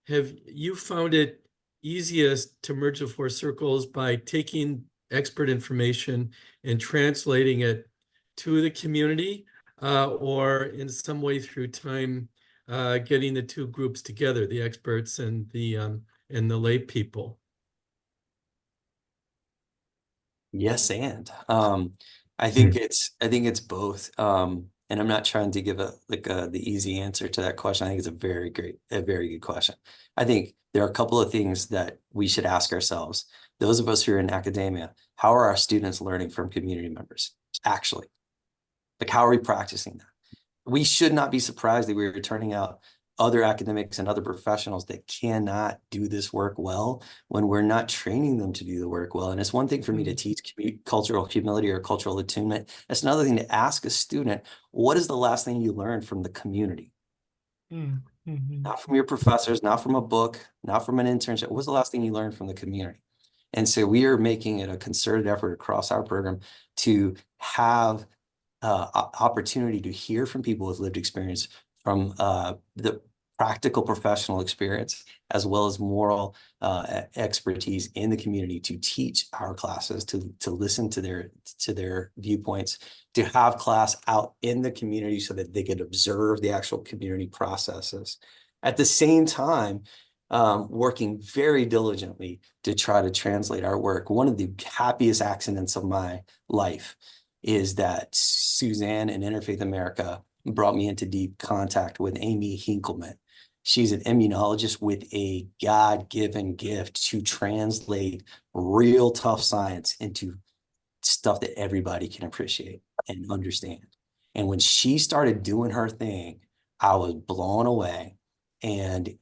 have you found it easiest to merge the 4 circles by taking expert information and translating it to the community, or in some way through time getting the 2 groups together, the experts and the lay people? Yes, and I think it's both. And I'm not trying to give the easy answer to that question. I think it's a very good question. I think there are a couple of things that we should ask ourselves. Those of us who are in academia, how are our students learning from community members? Actually, like, how are we practicing that? We should not be surprised that we're turning out other academics and other professionals that cannot do this work well when we're not training them to do the work well. And it's one thing for me to teach cultural humility or cultural attunement. It's another thing to ask a student, what is the last thing you learned from the community? Not from your professors, not from a book, not from an internship. What's the last thing you learned from the community? And so we are making it a concerted effort across our program to have opportunity to hear from people with lived experience, from the practical professional experience, as well as moral expertise in the community, to teach our classes, to listen to their viewpoints, to have class out in the community so that they could observe the actual community processes. At the same time, working very diligently to try to translate our work. One of the happiest accidents of my life is that Suzanne in Interfaith America brought me into deep contact with Amy Hinkleman. She's an immunologist with a God-given gift to translate real tough science into stuff that everybody can appreciate and understand. And when she started doing her thing, I was blown away. And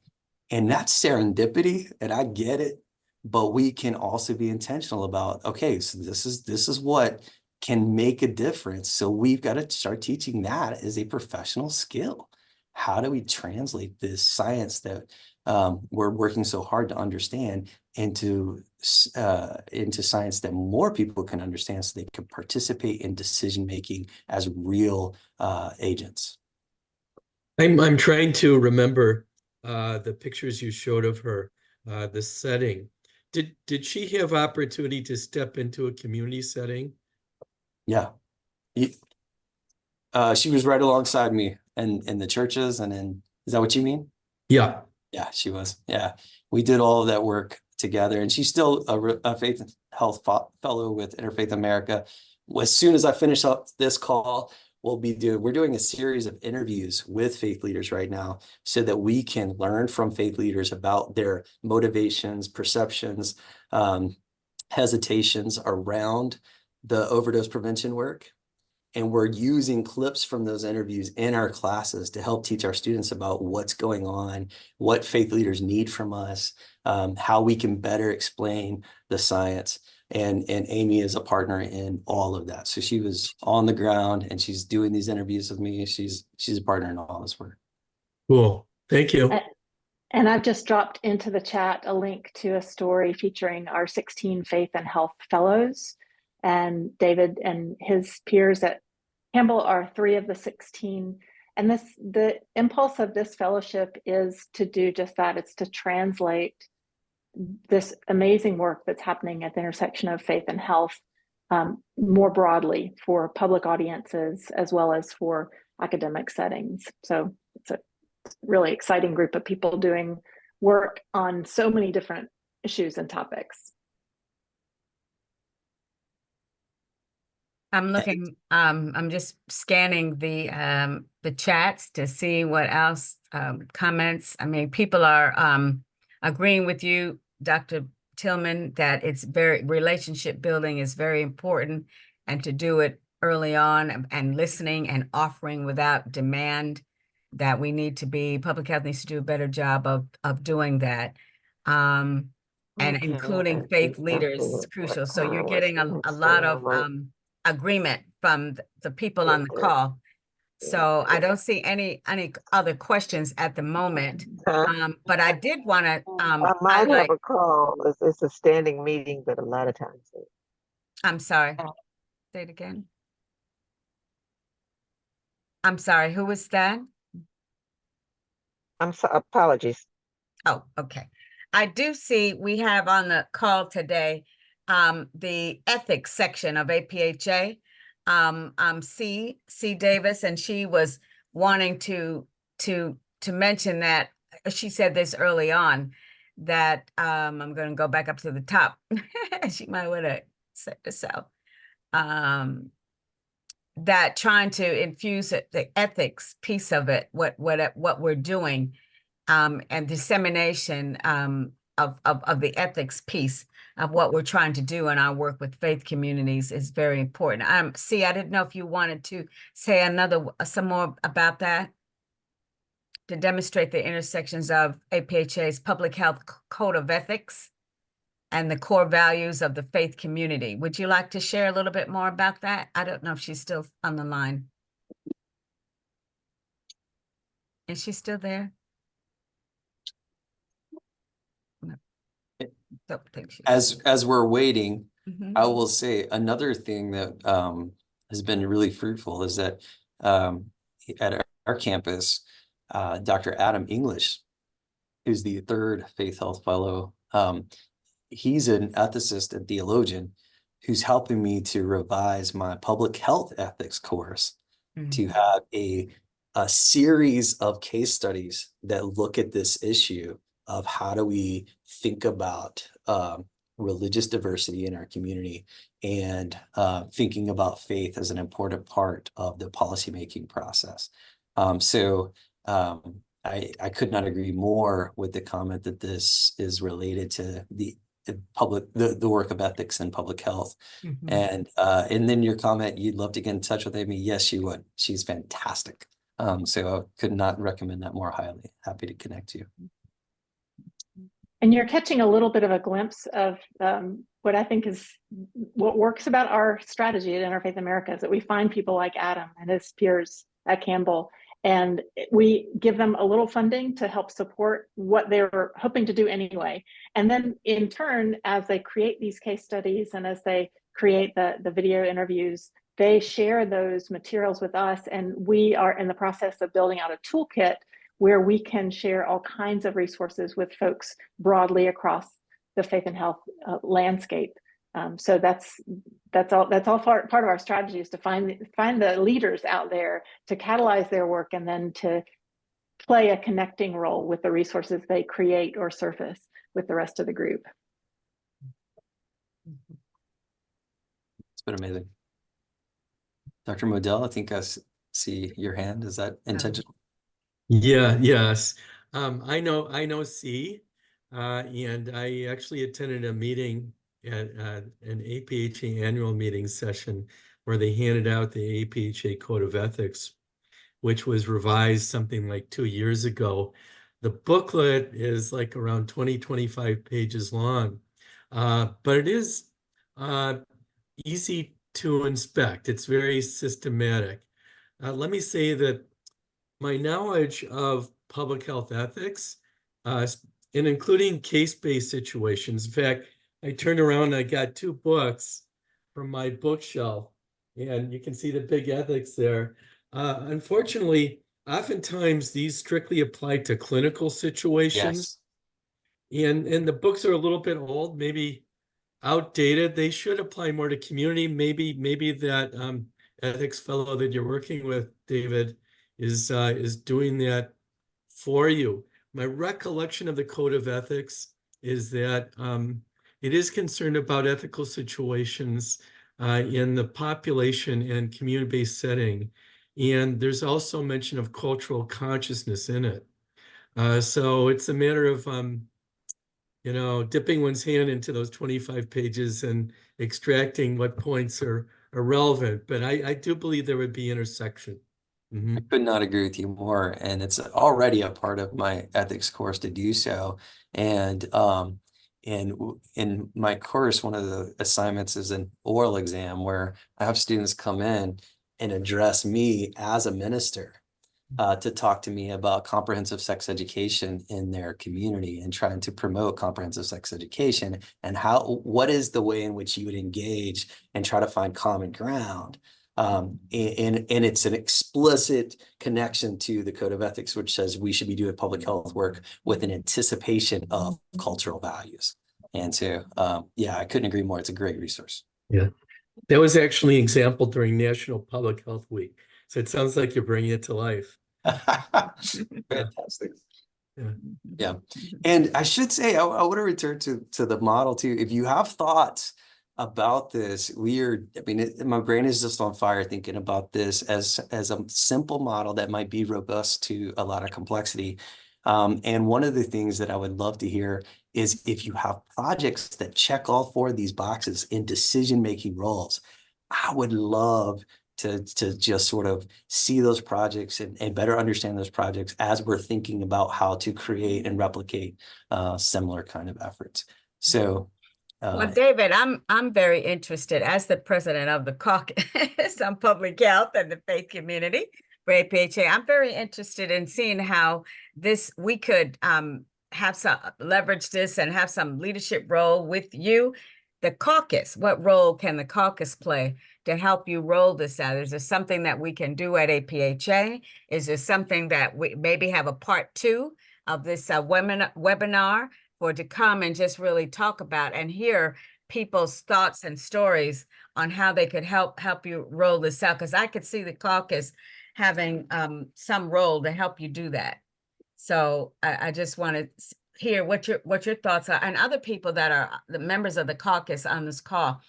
that's serendipity, and I get it, but we can also be intentional about, okay, so this is what can make a difference. So we've got to start teaching that as a professional skill. How do we translate this science that we're working so hard to understand into science that more people can understand, so they can participate in decision-making as real agents? I'm trying to remember the pictures you showed of her, the setting. Did she have opportunity to step into a community setting? Yeah. She was right alongside me in the churches and is that what you mean? Yeah. Yeah, she was. Yeah. We did all of that work together, and she's still a faith and health fellow with Interfaith America. As soon as I finish up this call, we're doing a series of interviews with faith leaders right now so that we can learn from faith leaders about their motivations, perceptions, hesitations around the overdose prevention work. And we're using clips from those interviews in our classes to help teach our students about what's going on, what faith leaders need from us, how we can better explain the science. And Amy is a partner in all of that. So she was on the ground and she's doing these interviews with me. She's a partner in all this work. Cool. Thank you. And I've just dropped into the chat a link to a story featuring our 16 Faith and Health Fellows. And David and his peers at Campbell are 3 of the 16. And the impulse of this fellowship is to do just that. It's to translate this amazing work that's happening at the intersection of faith and health more broadly for public audiences as well as for academic settings. So it's a really exciting group of people doing work on so many different issues and topics. I'm looking, I'm just scanning the chats to see what else, comments. I mean, people are agreeing with you, Dr. Tillman, that it's relationship building is very important, and to do it early on and listening and offering without demand, that we need to be, public health needs to do a better job of doing that. And including faith leaders is crucial. So you're getting a lot of agreement from the people on the call. So I don't see any other questions at the moment. But I did want to I might highlight. have a call. It's a standing meeting, but a lot of times. I'm sorry. Say it again. I'm sorry. Who was that? I'm so apologies. Oh, okay. I do see we have on the call today the ethics section of APHA. C Davis, and she was wanting to mention that she said this early on, that I'm going to go back up to the top. She might want to set this out. That trying to infuse the ethics piece of it, what we're doing, and dissemination of the ethics piece of what we're trying to do in our work with faith communities is very important. See, I didn't know if you wanted to say some more about that, to demonstrate the intersections of APHA's Public Health Code of Ethics and the core values of the faith community. Would you like to share a little bit more about that? I don't know if she's still on the line. Is she still there? No. Don't think she is. As we're waiting, Mhm. I will say another thing that has been really fruitful is that at our campus, Dr. Adam English, who's the 3rd Faith Health Fellow, he's an ethicist and theologian who's helping me to revise my public health ethics course to have a series of case studies that look at this issue of how do we think about religious diversity in our community, and thinking about faith as an important part of the policymaking process. I could not agree more with the comment that this is related to the work of ethics and public health. And then your comment, you'd love to get in touch with Amy. Yes, she would. She's fantastic. So I could not recommend that more highly. Happy to connect you. And you're catching a little bit of a glimpse of what I think is what works about our strategy at Interfaith America, is that we find people like Adam and his peers at Campbell, and we give them a little funding to help support what they're hoping to do anyway. And then in turn, as they create these case studies and as they create the video interviews, they share those materials with us. And we are in the process of building out a toolkit where we can share all kinds of resources with folks broadly across the faith and health landscape. So that's all part of our strategy, is to find the leaders out there to catalyze their work, and then to play a connecting role with the resources they create or surface with the rest of the group. It's been amazing. Dr. Modell, I think I see your hand. Is that intentional? Yeah, yes. I know C, and I actually attended a meeting at an APHA annual meeting session where they handed out the APHA Code of Ethics, which was revised something like 2 years ago. The booklet is like around 20, 25 pages long, but it is easy to inspect. It's very systematic. Let me say that my knowledge of public health ethics, and including case-based situations. In fact, I turned around and I got 2 books from my bookshelf, and you can see the big ethics there. Unfortunately, oftentimes these strictly apply to clinical situations. And the books are a little bit old, maybe outdated. They should apply more to community. Maybe that ethics fellow that you're working with, David, is doing that for you. My recollection of the Code of Ethics is that it is concerned about ethical situations in the population and community-based setting. And there's also mention of cultural consciousness in it. So it's a matter of, dipping one's hand into those 25 pages and extracting what points are relevant. But I do believe there would be intersection. I could not agree with you more. And it's already a part of my ethics course to do so. And in my course, one of the assignments is an oral exam where I have students come in and address me as a minister to talk to me about comprehensive sex education in their community and trying to promote comprehensive sex education, and what is the way in which you would engage and try to find common ground. And it's an explicit connection to the Code of Ethics, which says we should be doing public health work with an anticipation of cultural values. And so, yeah, I couldn't agree more. It's a great resource. Yeah, that was actually an example during National Public Health Week. So it sounds like you're bringing it to life. Fantastic. Yeah. Yeah. And I should say, I want to return to the model too. If you have thoughts about this, my brain is just on fire thinking about this as a simple model that might be robust to a lot of complexity. And one of the things that I would love to hear is if you have projects that check all 4 of these boxes in decision-making roles. I would love to just sort of see those projects and better understand those projects as we're thinking about how to create and replicate similar kind of efforts. So Well, David, I'm very interested as the president of the caucus on public health and the faith community for APHA. I'm very interested in seeing how we could have some leverage this and have some leadership role with you. The caucus, what role can the caucus play to help you roll this out? Is there something that we can do at APHA? Is there something that we maybe have a part 2 of this webinar for to come and just really talk about and hear people's thoughts and stories on how they could help you roll this out? Because I could see the caucus having some role to help you do that. So I just want to hear what your thoughts are, and other people that are the members of the caucus on this call.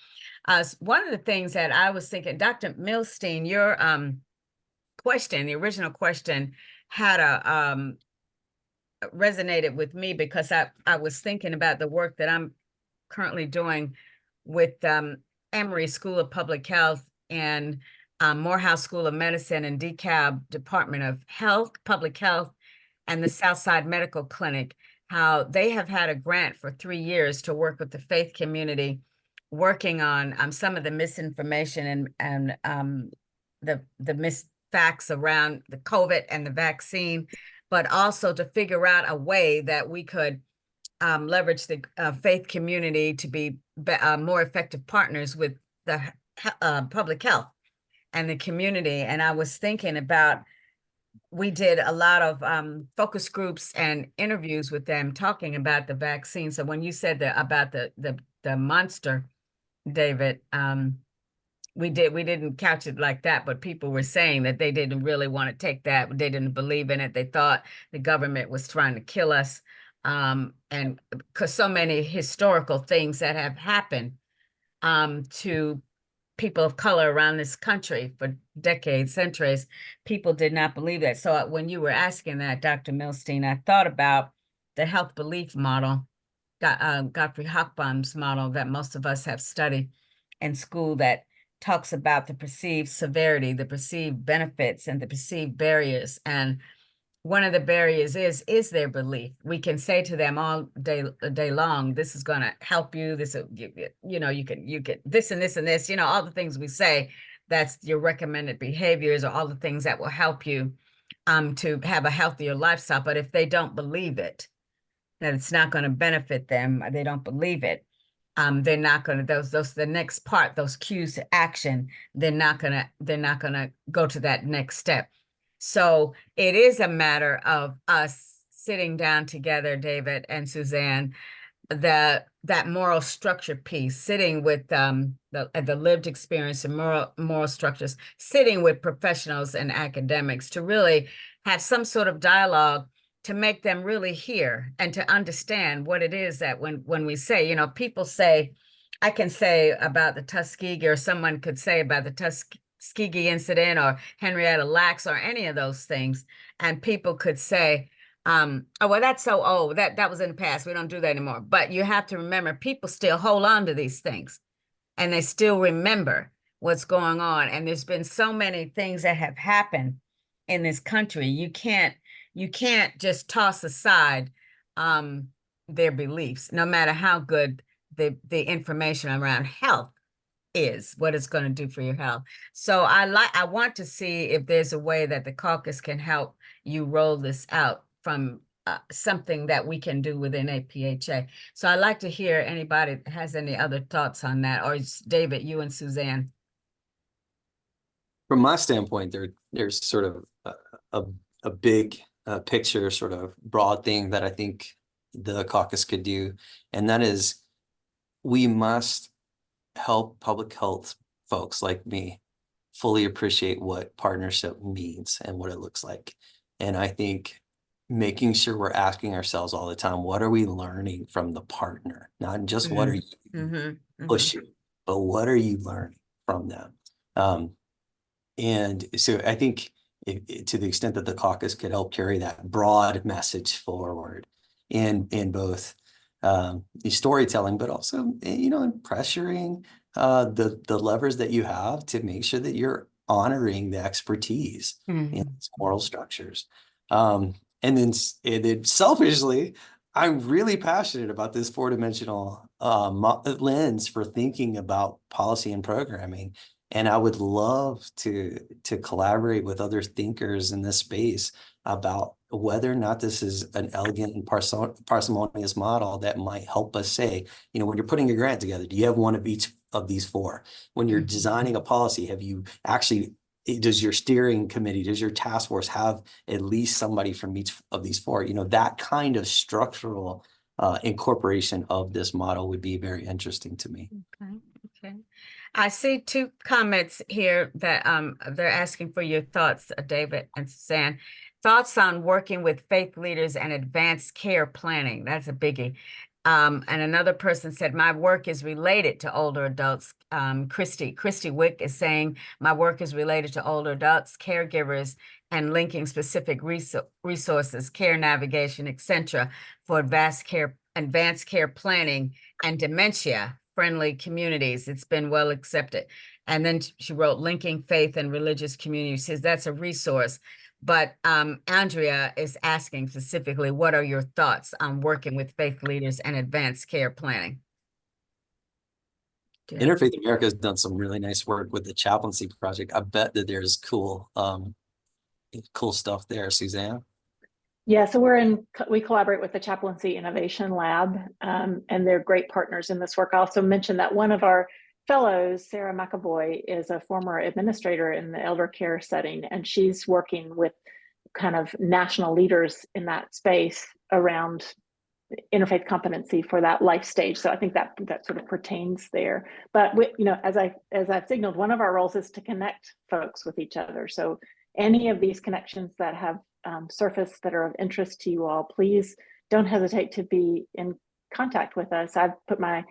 One of the things that I was thinking, Dr. Milstein, your question, the original question, had resonated with me because I was thinking about the work that I'm currently doing with Emory School of Public Health and Morehouse School of Medicine and DeKalb Department of Health, Public Health, and the Southside Medical Clinic, how they have had a grant for 3 years to work with the faith community, working on some of the misinformation and the misfacts around the COVID and the vaccine, but also to figure out a way that we could leverage the faith community to be more effective partners with the public health and the community. And I was thinking about, we did a lot of focus groups and interviews with them talking about the vaccine. So when you said about the monster, David, we didn't couch it like that, but people were saying that they didn't really want to take that. They didn't believe in it. They thought the government was trying to kill us. And because so many historical things that have happened to people of color around this country for decades, centuries, people did not believe that. So when you were asking that, Dr. Milstein, I thought about the health belief model, Godfrey Hobsbawm's model that most of us have studied in school, that talks about the perceived severity, the perceived benefits, and the perceived barriers. And one of the barriers is their belief. We can say to them all day long, this is going to help you. This, you know, you can this and this and this, you know, all the things we say, that's your recommended behaviors or all the things that will help you to have a healthier lifestyle. But if they don't believe it, that it's not going to benefit them, they don't believe it, they're not going to, the next part, those cues to action, they're not going to go to that next step. So it is a matter of us sitting down together, David and Suzanne, that moral structure piece, sitting with the lived experience and moral structures, sitting with professionals and academics to really have some sort of dialogue to make them really hear and to understand what it is that when we say, you know, people say, I can say about the Tuskegee, or someone could say about the Tuskegee incident or Henrietta Lacks or any of those things, and people could say, oh, well, that's so old, that was in the past, we don't do that anymore. But you have to remember, people still hold on to these things and they still remember what's going on. And there's been so many things that have happened in this country. You can't just toss aside their beliefs, no matter how good the information around health is, what it's going to do for your health. So I want to see if there's a way that the caucus can help you roll this out from something that we can do within APHA. So I'd like to hear anybody has any other thoughts on that, or David, you and Suzanne. From my standpoint, there's sort of a big picture, sort of broad thing that I think the caucus could do, and that is we must help public health folks like me fully appreciate what partnership means and what it looks like. And I think making sure we're asking ourselves all the time, what are we learning from the partner? Not just what are you pushing, but what are you learning from them? And so I think to the extent that the caucus could help carry that broad message forward in both storytelling, but also, you know, in pressuring the levers that you have to make sure that you're honoring the expertise in moral structures. And then selfishly, I'm really passionate about this four-dimensional lens for thinking about policy and programming. And I would love to collaborate with other thinkers in this space about whether or not this is an elegant and parsimonious model that might help us say, you know, when you're putting a grant together, do you have one of each of these four? When you're designing a policy, have you actually, does your steering committee, does your task force have at least somebody from each of these four? You know, that kind of structural incorporation of this model would be very interesting to me. Okay. I see two comments here that they're asking for your thoughts, David and Suzanne. Thoughts on working with faith leaders and advanced care planning. That's a biggie. And another person said, my work is related to older adults. Christy Wick is saying, my work is related to older adults, caregivers, and linking specific resources, care navigation, etc., for advanced care planning and dementia-friendly communities. It's been well accepted. And then she wrote, linking faith and religious communities. Says that's a resource. But Andrea is asking specifically, what are your thoughts on working with faith leaders and advanced care planning? Interfaith America has done some really nice work with the chaplaincy project. I bet that there's cool stuff there, Suzanne. Yeah, so we collaborate with the Chaplaincy Innovation Lab, and they're great partners in this work. I also mentioned that one of our fellows, Sarah McAvoy, is a former administrator in the elder care setting, and she's working with kind of national leaders in that space around interfaith competency for that life stage. So I think that sort of pertains there. But you know, as I've signaled, one of our roles is to connect folks with each other. So any of these connections that have surfaced that are of interest to you all, please don't hesitate to be in contact with us. I've put my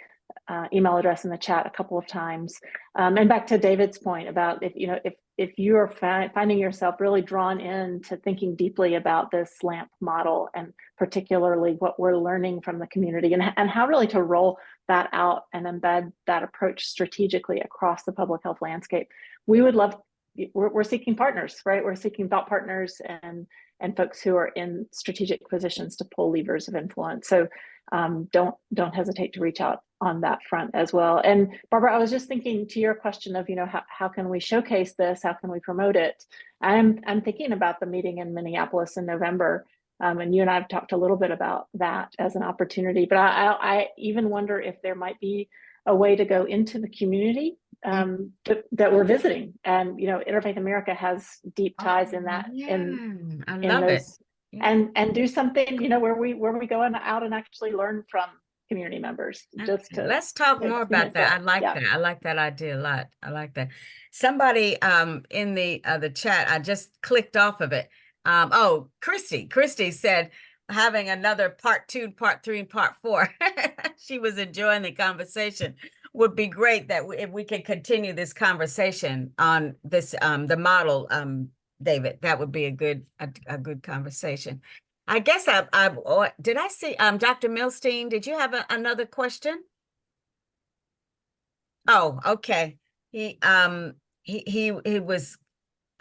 email address in the chat a couple of times. And back to David's point about if if you are finding yourself really drawn into thinking deeply about this SLAMP model, and particularly what we're learning from the community, and how really to roll that out and embed that approach strategically across the public health landscape, we would love, we're seeking partners, right? We're seeking thought partners and folks who are in strategic positions to pull levers of influence. So don't hesitate to reach out on that front as well. And Barbara, I was just thinking to your question of, how can we showcase this? How can we promote it? I'm thinking about the meeting in Minneapolis in November. And you and I have talked a little bit about that as an opportunity, but I even wonder if there might be a way to go into the community that we're visiting. And, Interfaith America has deep ties in that, I love it. And do something, where we go out and actually learn from community members. Just to Let's talk more about that. I like that. I like that idea a lot. I like that. Somebody in the chat, I just clicked off of it. Oh, Christy said having another part 2, part 3, and part 4. She was enjoying the conversation. Would be great that if we could continue this conversation on this the model, David. That would be a good conversation. I guess did I see Dr. Milstein? Did you have another question? Oh, okay. He was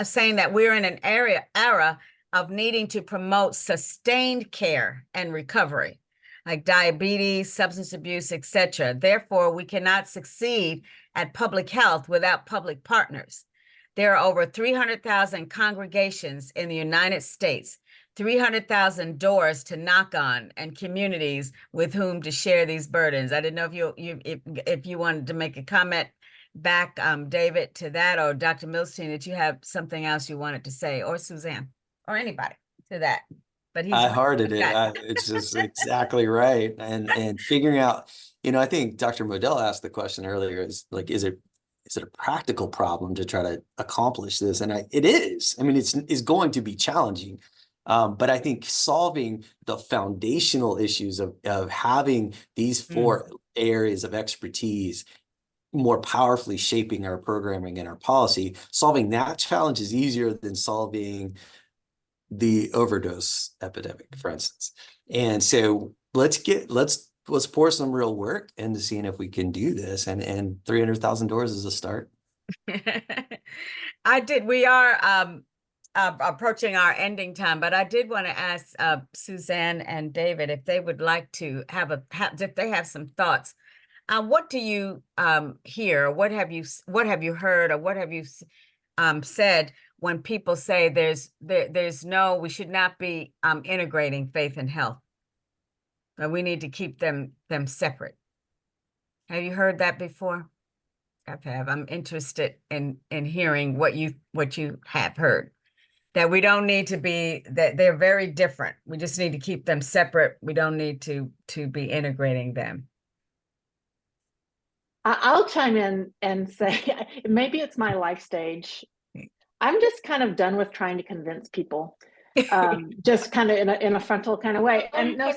saying that we're in an era of needing to promote sustained care and recovery, like diabetes, substance abuse, etc. Therefore, we cannot succeed at public health without public partners. There are over 300,000 congregations in the United States, 300,000 doors to knock on, and communities with whom to share these burdens. I didn't know if you wanted to make a comment back, David, to that, or Dr. Milstein, that you have something else you wanted to say, or Suzanne, or anybody to that. But I hearted it. It's just exactly right. And figuring out, I think Dr. Modell asked the question earlier, is it a practical problem to try to accomplish this? And it is. I mean, it's going to be challenging. But I think solving the foundational issues of having these 4 areas of expertise more powerfully shaping our programming and our policy, solving that challenge is easier than solving the overdose epidemic, for instance. And so let's pour some real work into seeing if we can do this, and 300,000 doors is a start. We are approaching our ending time, but I did want to ask Suzanne and David if they would like to if they have some thoughts. What do you hear? What have you heard, or what have you said when people say we should not be integrating faith and health, but we need to keep them separate? Have you heard that before? I have. I'm interested in hearing what you have heard. That we don't need to be, that they're very different. We just need to keep them separate. We don't need to be integrating them. I'll chime in and say, maybe it's my life stage. I'm just kind of done with trying to convince people, just kind of in a frontal kind of way. And no,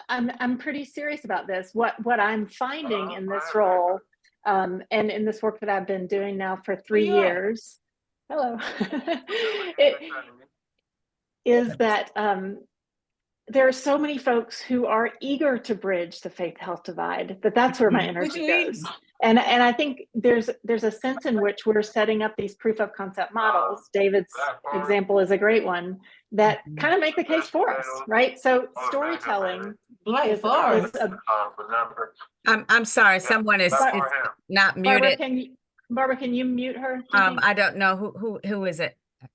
I'm pretty serious about this. What I'm finding in this role, and in this work that I've been doing now for 3 years, hello, is that there are so many folks who are eager to bridge the faith-health divide, that's where my energy goes. And I think there's a sense in which we're setting up these proof of concept models. David's example is a great one that kind of make the case for us, right? So storytelling is I'm sorry, someone is not muted. Barbara, can you mute her? I don't know who is it. I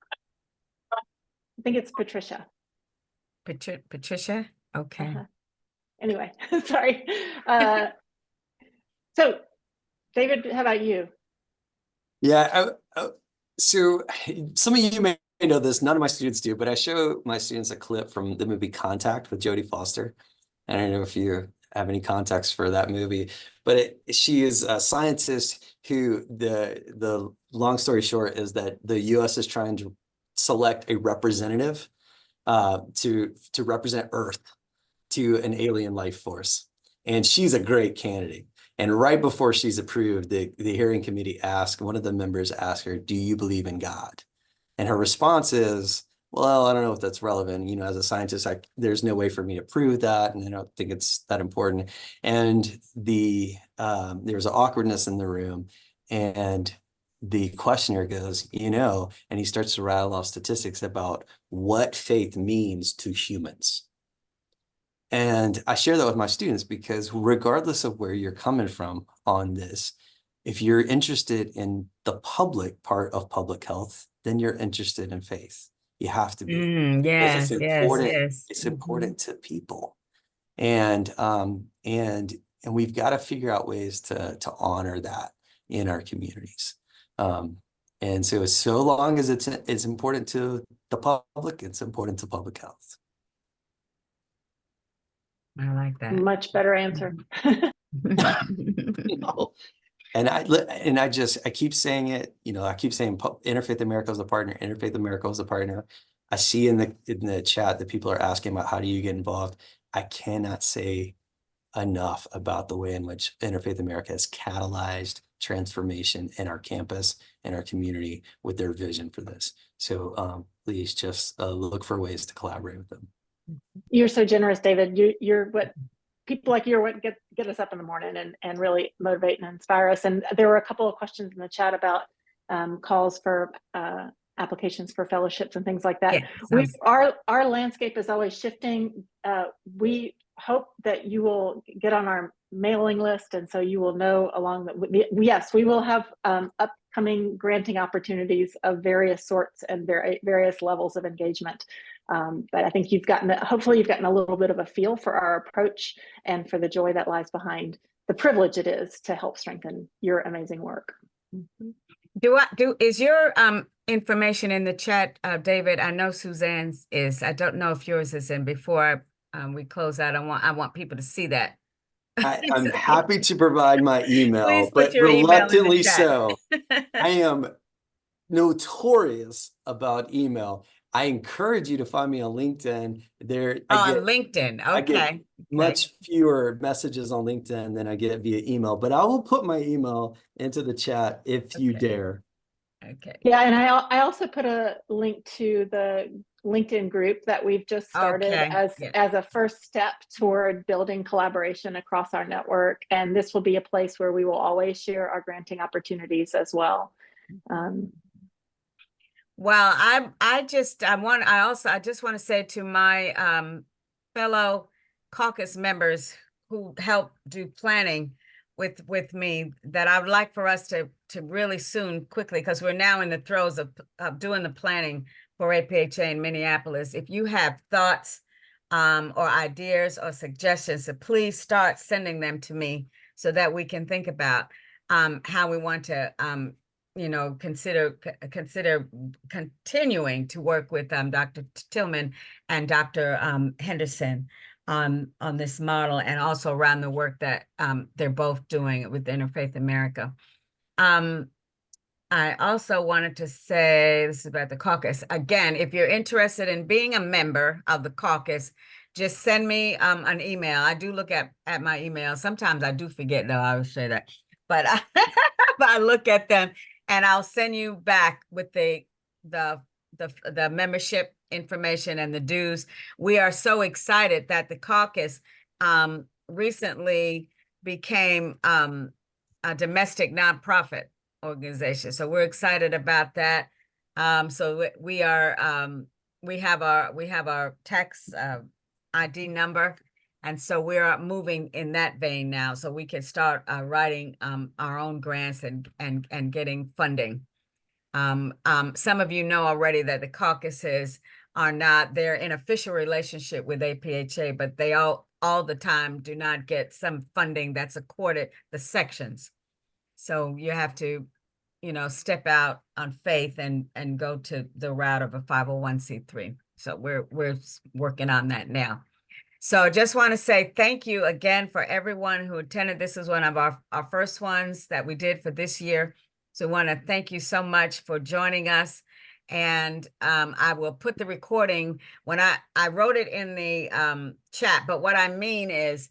think it's Patricia. Patricia? Okay. Anyway, sorry. So David, how about you? Yeah, so some of you may know this, none of my students do, but I show my students a clip from the movie Contact with Jodie Foster. I don't know if you have any context for that movie, but she is a scientist who, the long story short is that the US is trying to select a representative to represent Earth to an alien life force. And she's a great candidate. And right before she's approved, the hearing committee one of the members asked her, "Do you believe in God?" And her response is, "Well, I don't know if that's relevant. You know, as a scientist, there's no way for me to prove that, and I don't think it's that important." And there was an awkwardness in the room, and the questioner goes, and he starts to rattle off statistics about what faith means to humans. And I share that with my students because regardless of where you're coming from on this, if you're interested in the public part of public health, then you're interested in faith. You have to be. Because Yes, it's yes, important. yes. It's important to people. And we've got to figure out ways to honor that in our communities. And so long as it's important to the public, it's important to public health. I like that. Much better answer. And I keep saying it, I keep saying Interfaith America is a partner, Interfaith America is a partner. I see in the chat that people are asking about how do you get involved. I cannot say enough about the way in which Interfaith America has catalyzed transformation in our campus and our community with their vision for this. So please just look for ways to collaborate with them. You're so generous, David. You're what people like you are what get us up in the morning and really motivate and inspire us. And there were a couple of questions in the chat about calls for applications for fellowships and things like that. Yeah, our landscape is always shifting. We hope that you will get on our mailing list, and so you will know along the yes, we will have upcoming granting opportunities of various sorts and various levels of engagement. But I think hopefully you've gotten a little bit of a feel for our approach and for the joy that lies behind the privilege it is to help strengthen your amazing work. Is your information in the chat, David? I know Suzanne's is. I don't know if yours is in. Before we close out, I want people to see that. I'm happy to provide my email, Please put but your email in the reluctantly chat. so. I am notorious about email. I encourage you to find me on LinkedIn. On LinkedIn, okay. I get much fewer messages on LinkedIn than I get via email, but I will put my email into the chat if you dare. Okay. Yeah, and I also put a link to the LinkedIn group that we've just started as a first step toward building collaboration across our network. And this will be a place where we will always share our granting opportunities as well. Well, I just want to say to my fellow caucus members who help do planning with me that I would like for us to really soon, quickly, because we're now in the throes of doing the planning for APHA in Minneapolis. If you have thoughts or ideas or suggestions, so please start sending them to me so that we can think about how we want to consider continuing to work with Dr. Tillman and Dr. Henderson on this model, and also around the work that they're both doing with Interfaith America. I also wanted to say, this is about the caucus. Again, if you're interested in being a member of the caucus, just send me an email. I do look at my email. Sometimes I do forget, though, I would say that. But I look at them, and I'll send you back with the membership information and the dues. We are so excited that the caucus recently became a domestic nonprofit organization. So we're excited about that. So we have our tax ID number. And so we're moving in that vein now, so we can start writing our own grants and getting funding. Some of you know already that the caucuses they're in official relationship with APHA, but they all the time do not get some funding that's accorded the sections. So you have to, step out on faith and go to the route of a 501c3. So we're working on that now. So just want to say thank you again for everyone who attended. This is one of our first ones that we did for this year. So I want to thank you so much for joining us. And I will put the recording when I wrote it in the chat. But what I mean is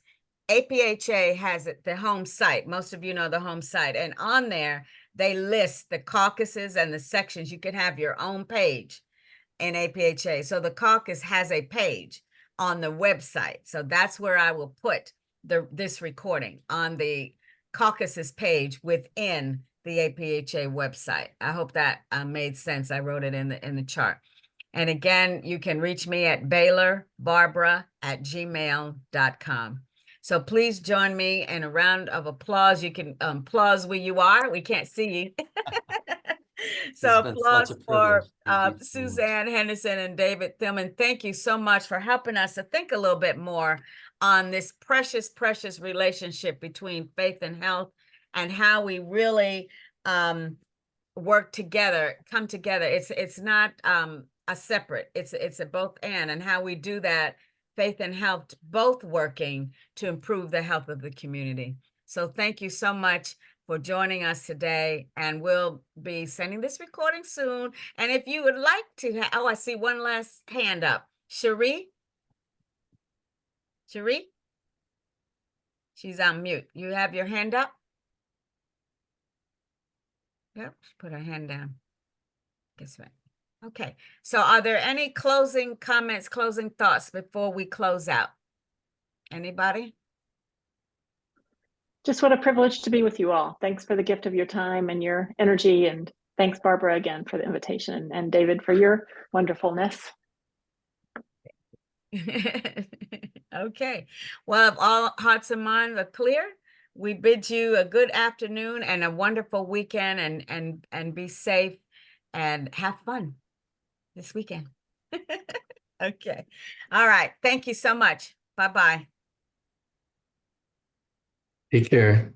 APHA has it, the home site. Most of you know the home site. And on there, they list the caucuses and the sections. You can have your own page in APHA. So the caucus has a page on the website. So that's where I will put this recording, on the caucuses page within the APHA website. I hope that made sense. I wrote it in the chart. And again, you can reach me at BaylorBarbara@gmail.com. So please join me in a round of applause. You can applause where you are. We can't see you. So been applause such a for privilege. Thank you so much. Suzanne Henderson and David Thielman. Thank you so much for helping us to think a little bit more on this precious, precious relationship between faith and health, and how we really work together, come together. It's not a separate, it's a both and how we do that, faith and health both working to improve the health of the community. So thank you so much for joining us today, and we'll be sending this recording soon. And if you would like to, oh, I see one last hand up. Cherie? She's on mute. You have your hand up? Yep, she put her hand down. Guess what? Okay, so are there any closing comments, closing thoughts before we close out? Anybody? Just what a privilege to be with you all. Thanks for the gift of your time and your energy. And thanks, Barbara, again for the invitation, and David for your wonderfulness. Okay, well, if all hearts and minds are clear, we bid you a good afternoon and a wonderful weekend, and be safe and have fun this weekend. Okay, all right, thank you so much. Bye-bye. Take care.